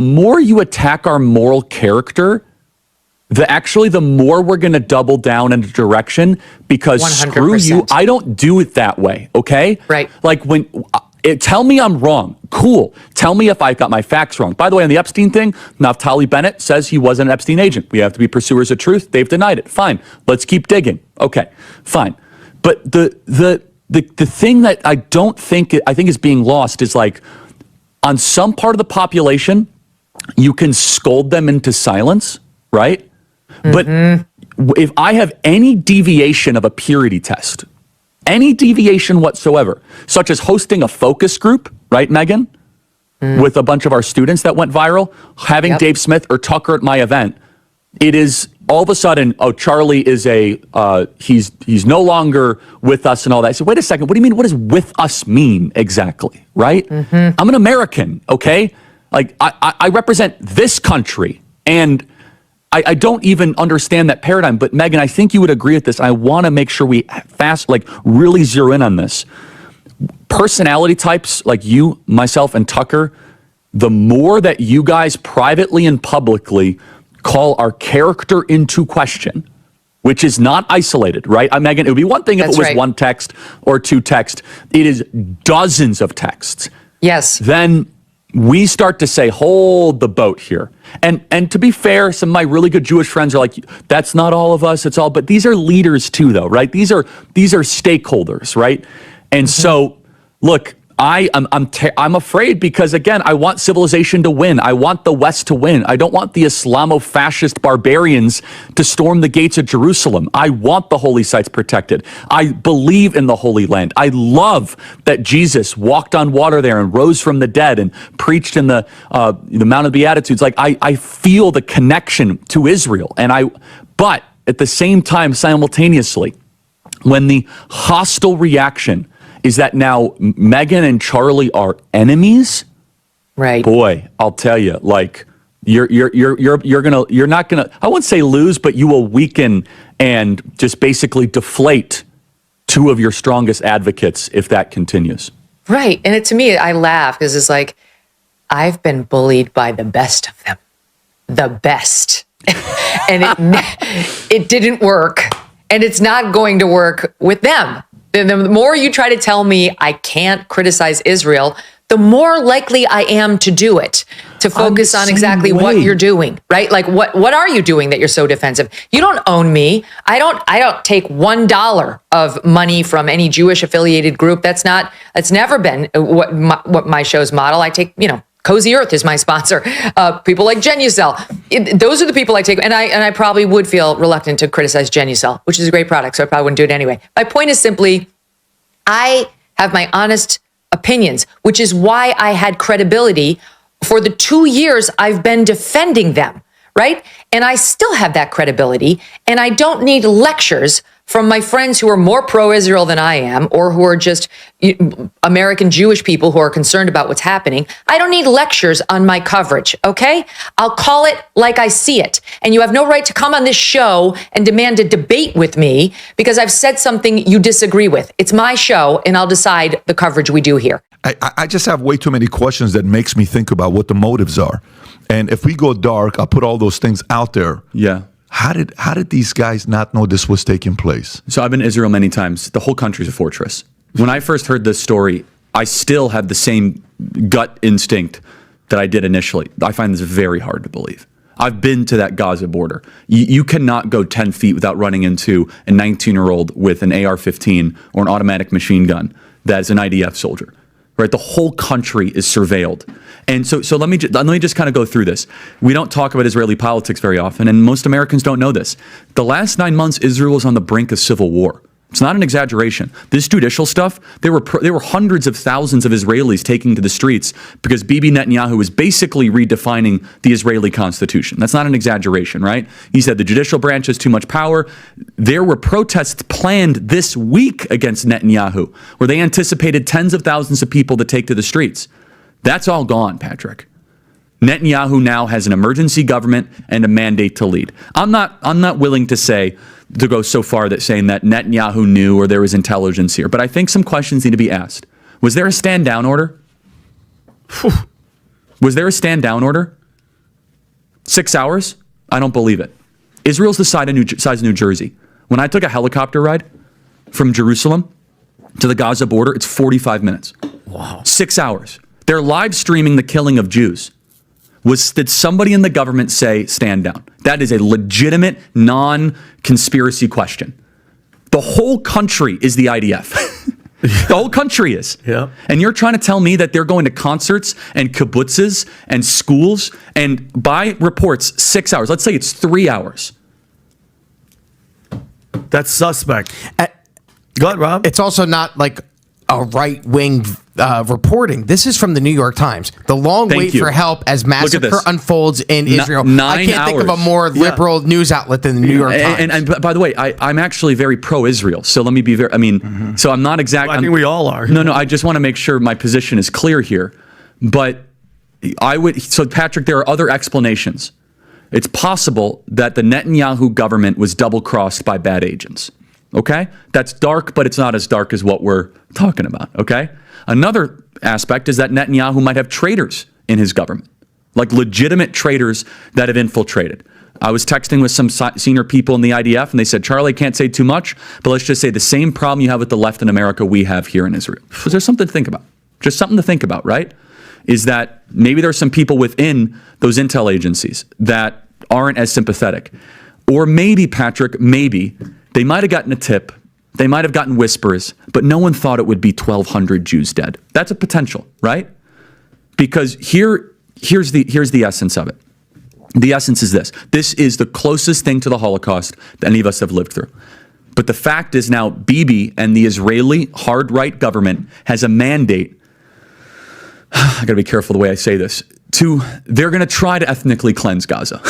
more you attack our moral character, the more we're going to double down in a direction, because 100%. Screw you, I don't do it that way, okay? Right. Like tell me I'm wrong. Cool. Tell me if I got my facts wrong. By the way, on the Epstein thing, Naftali Bennett says he wasn't an Epstein agent. We have to be pursuers of truth. They've denied it. Fine. Let's keep digging. Okay, fine. But the thing that I think is being lost is, like, on some part of the population, you can scold them into silence, right? But if I have any deviation of a purity test, any deviation whatsoever, such as hosting a focus group, right, Megan, with a bunch of our students that went viral, having Dave Smith or Tucker at my event, it is all of a sudden, oh, Charlie is he's no longer with us and all that. I said, wait a second, what do you mean? What does with us mean exactly, right? I'm an American, okay? Like, I represent this country, and I don't even understand that paradigm. But Megan, I think you would agree with this. I want to make sure we really zero in on this. Personality types like you, myself, and Tucker, the more that you guys privately and publicly call our character into question, which is not isolated, right? Megan, it would be one thing if it was one text or two text. It is dozens of texts. Yes. Then we start to say, hold the boat here. And to be fair, some of my really good Jewish friends are like, that's not all of us, it's all, but these are leaders too, though, right? These are stakeholders, right? And so, look, I'm afraid because, again, I want civilization to win. I want the West to win. I don't want the Islamo-fascist barbarians to storm the gates of Jerusalem. I want the holy sites protected. I believe in the Holy Land. I love that Jesus walked on water there and rose from the dead and preached in the Mount of Beatitudes. Like, I feel the connection to Israel. But at the same time, simultaneously, when the hostile reaction is that now Megan and Charlie are enemies, right? Boy, I'll tell you, like, you're not gonna, I won't say lose, but you will weaken and just basically deflate two of your strongest advocates if that continues. Right, and to me, I laugh because it's like, I've been bullied by the best of them, the best, and it didn't work, and it's not going to work with them. The more you try to tell me I can't criticize Israel, the more likely I am to do it, to focus on exactly what you're doing, right? Like, what are you doing that you're so defensive? You don't own me. I don't take $1 of money from any Jewish affiliated group. That's never been what my show's model. I take, Cozy Earth is my sponsor. People like Genucel. Those are the people I take. And I probably would feel reluctant to criticize Genucel, which is a great product, so I probably wouldn't do it anyway. My point is simply, I have my honest opinions, which is why I had credibility for the 2 years I've been defending them, right? And I still have that credibility, and I don't need lectures from my friends who are more pro-Israel than I am, or who are just American Jewish people who are concerned about what's happening. I don't need lectures on my coverage, okay? I'll call it like I see it. And you have no right to come on this show and demand a debate with me because I've said something you disagree with. It's my show, and I'll decide the coverage we do here. I just have way too many questions that makes me think about what the motives are. And if we go dark, I'll put all those things out there. Yeah. How did these guys not know this was taking place? So I've been to Israel many times. The whole country's a fortress. When I first heard this story, I still have the same gut instinct that I did initially. I find this very hard to believe. I've been to that Gaza border. You cannot go 10 feet without running into a 19-year-old with an AR-15 or an automatic machine gun that's an IDF soldier. Right, the whole country is surveilled. And so let me just kind of go through this. We don't talk about Israeli politics very often, and most Americans don't know this. The last 9 months, Israel was on the brink of civil war. It's not an exaggeration. This judicial stuff, there were hundreds of thousands of Israelis taking to the streets because Bibi Netanyahu was basically redefining the Israeli constitution. That's not an exaggeration, right? He said the judicial branch has too much power. There were protests planned this week against Netanyahu, where they anticipated tens of thousands of people to take to the streets. That's all gone, Patrick. Netanyahu now has an emergency government and a mandate to lead. I'm not willing to go so far that saying that Netanyahu knew or there was intelligence here, but I think some questions need to be asked. Was there a stand down order? Was there a stand down order? 6 hours? I don't believe it. Israel's the size of New Jersey. When I took a helicopter ride from Jerusalem to the Gaza border, it's 45 minutes. Wow. 6 hours. They're live streaming the killing of Jews. Did somebody in the government say, stand down? That is a legitimate, non-conspiracy question. The whole country is the IDF. The whole country is. Yeah. And you're trying to tell me that they're going to concerts and kibbutzes and schools and by reports 6 hours. Let's say it's 3 hours. That's suspect. Go ahead, Rob. It's also not like a right-wing reporting. This is from the New York Times. The long wait for help as massacre unfolds in Israel. I can't think of a more liberal news outlet than the New York Times. And by the way, I'm actually very pro-Israel. So let me be very, so I'm not exactly. Well, I think we all are. No, I just want to make sure my position is clear here. But so Patrick, there are other explanations. It's possible that the Netanyahu government was double-crossed by bad agents. Okay? That's dark, but it's not as dark as what we're talking about. Okay? Another aspect is that Netanyahu might have traitors in his government, like legitimate traitors that have infiltrated. I was texting with some senior people in the IDF, and they said, Charlie, can't say too much, but let's just say the same problem you have with the left in America, we have here in Israel. So there's something to think about. Just something to think about, right? Is that maybe there's some people within those intel agencies that aren't as sympathetic. Or maybe, Patrick, maybe they might have gotten a tip. They might have gotten whispers, but no one thought it would be 1,200 Jews dead. That's a potential, right? Because here's the essence of it. The essence is this. This is the closest thing to the Holocaust that any of us have lived through. But the fact is now Bibi and the Israeli hard-right government has a mandate. I got to be careful the way I say this. They're going to try to ethnically cleanse Gaza.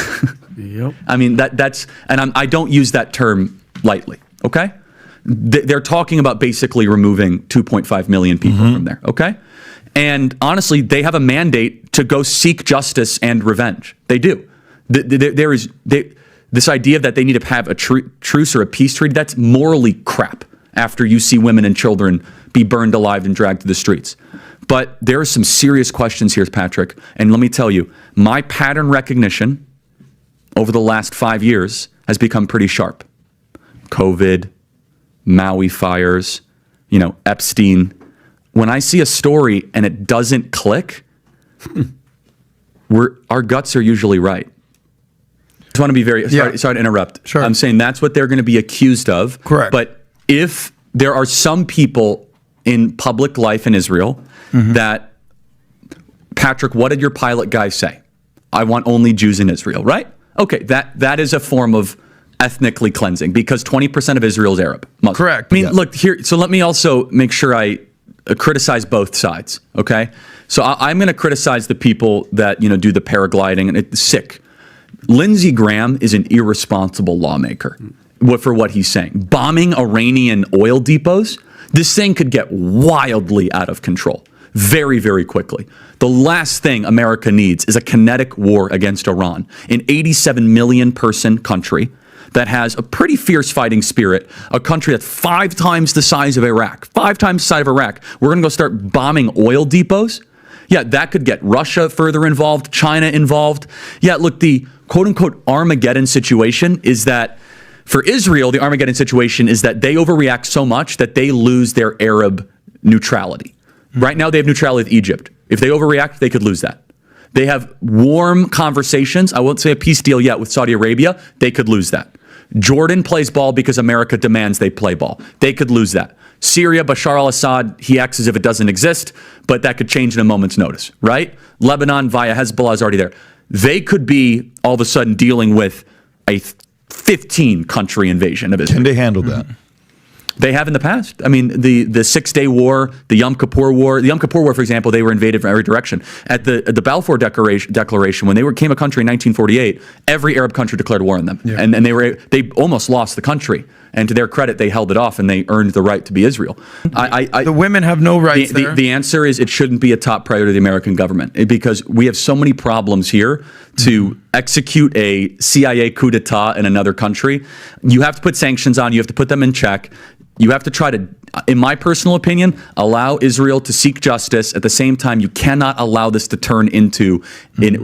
Yep. I mean, I don't use that term lightly, okay? They're talking about basically removing 2.5 million people from there, okay? And honestly, they have a mandate to go seek justice and revenge. They do. This idea that they need to have a truce or a peace treaty, that's morally crap after you see women and children be burned alive and dragged to the streets. But there are some serious questions here, Patrick. And let me tell you, my pattern recognition over the last 5 years has become pretty sharp. COVID, Maui fires, Epstein. When I see a story and it doesn't click, our guts are usually right. I just want to be sorry to interrupt. Sure. I'm saying that's what they're going to be accused of. Correct. But if there are some people in public life in Israel that, Patrick, what did your pilot guy say? I want only Jews in Israel, right? Okay, that is a form of ethnically cleansing because 20% of Israel is Arab. Muslim. Correct. I mean, look here. So let me also make sure I criticize both sides. Okay. So I'm going to criticize the people that do the paragliding, and it's sick. Lindsey Graham is an irresponsible lawmaker for what he's saying. Bombing Iranian oil depots. This thing could get wildly out of control very, very quickly. The last thing America needs is a kinetic war against Iran, an 87 million person country that has a pretty fierce fighting spirit, a country that's 5 times the size of Iraq. 5 times the size of Iraq. We're going to go start bombing oil depots? Yeah, that could get Russia further involved, China involved. Yeah, look, the quote-unquote Armageddon situation is that for Israel, the Armageddon situation is that they overreact so much that they lose their Arab neutrality. Right now, they have neutrality with Egypt. If they overreact, they could lose that. They have warm conversations. I won't say a peace deal yet with Saudi Arabia. They could lose that. Jordan plays ball because America demands they play ball. They could lose that. Syria, Bashar al-Assad, he acts as if it doesn't exist, but that could change in a moment's notice, right? Lebanon via Hezbollah is already there. They could be all of a sudden dealing with a 15-country invasion of Israel. Can they handle that? They have in the past. I mean, the Six-Day War, the Yom Kippur War. The Yom Kippur War, for example, they were invaded from every direction. At the Balfour Declaration, when they became a country in 1948, every Arab country declared war on them, and they almost lost the country. And to their credit, they held it off, and they earned the right to be Israel. The women have no rights there. The answer is it shouldn't be a top priority of the American government because we have so many problems here to execute a CIA coup d'etat in another country. You have to put sanctions on. You have to put them in check. You have to try to, in my personal opinion, allow Israel to seek justice. At the same time, you cannot allow this to turn into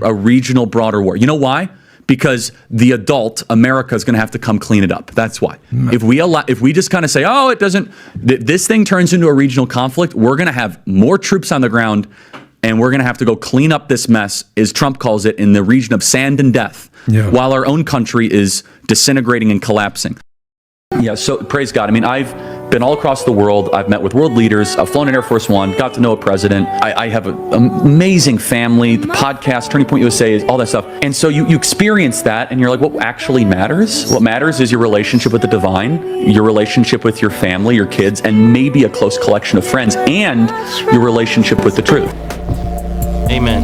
a regional, broader war. You know why? because the adult America is going to have to come clean it up. That's why. If we just kind of say, oh, it doesn't, this thing turns into a regional conflict, we're going to have more troops on the ground, and we're going to have to go clean up this mess, as Trump calls it, in the region of sand and death, while our own country is disintegrating and collapsing. Yeah, so praise God. I mean, I've been all across the world. I've met with world leaders. I've flown in Air Force One, got to know a president. I have an amazing family, the podcast, Turning Point USA, all that stuff. And so you experience that, and you're like, what actually matters? What matters is your relationship with the divine, your relationship with your family, your kids, and maybe a close collection of friends, and your relationship with the truth. Amen.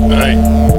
All right.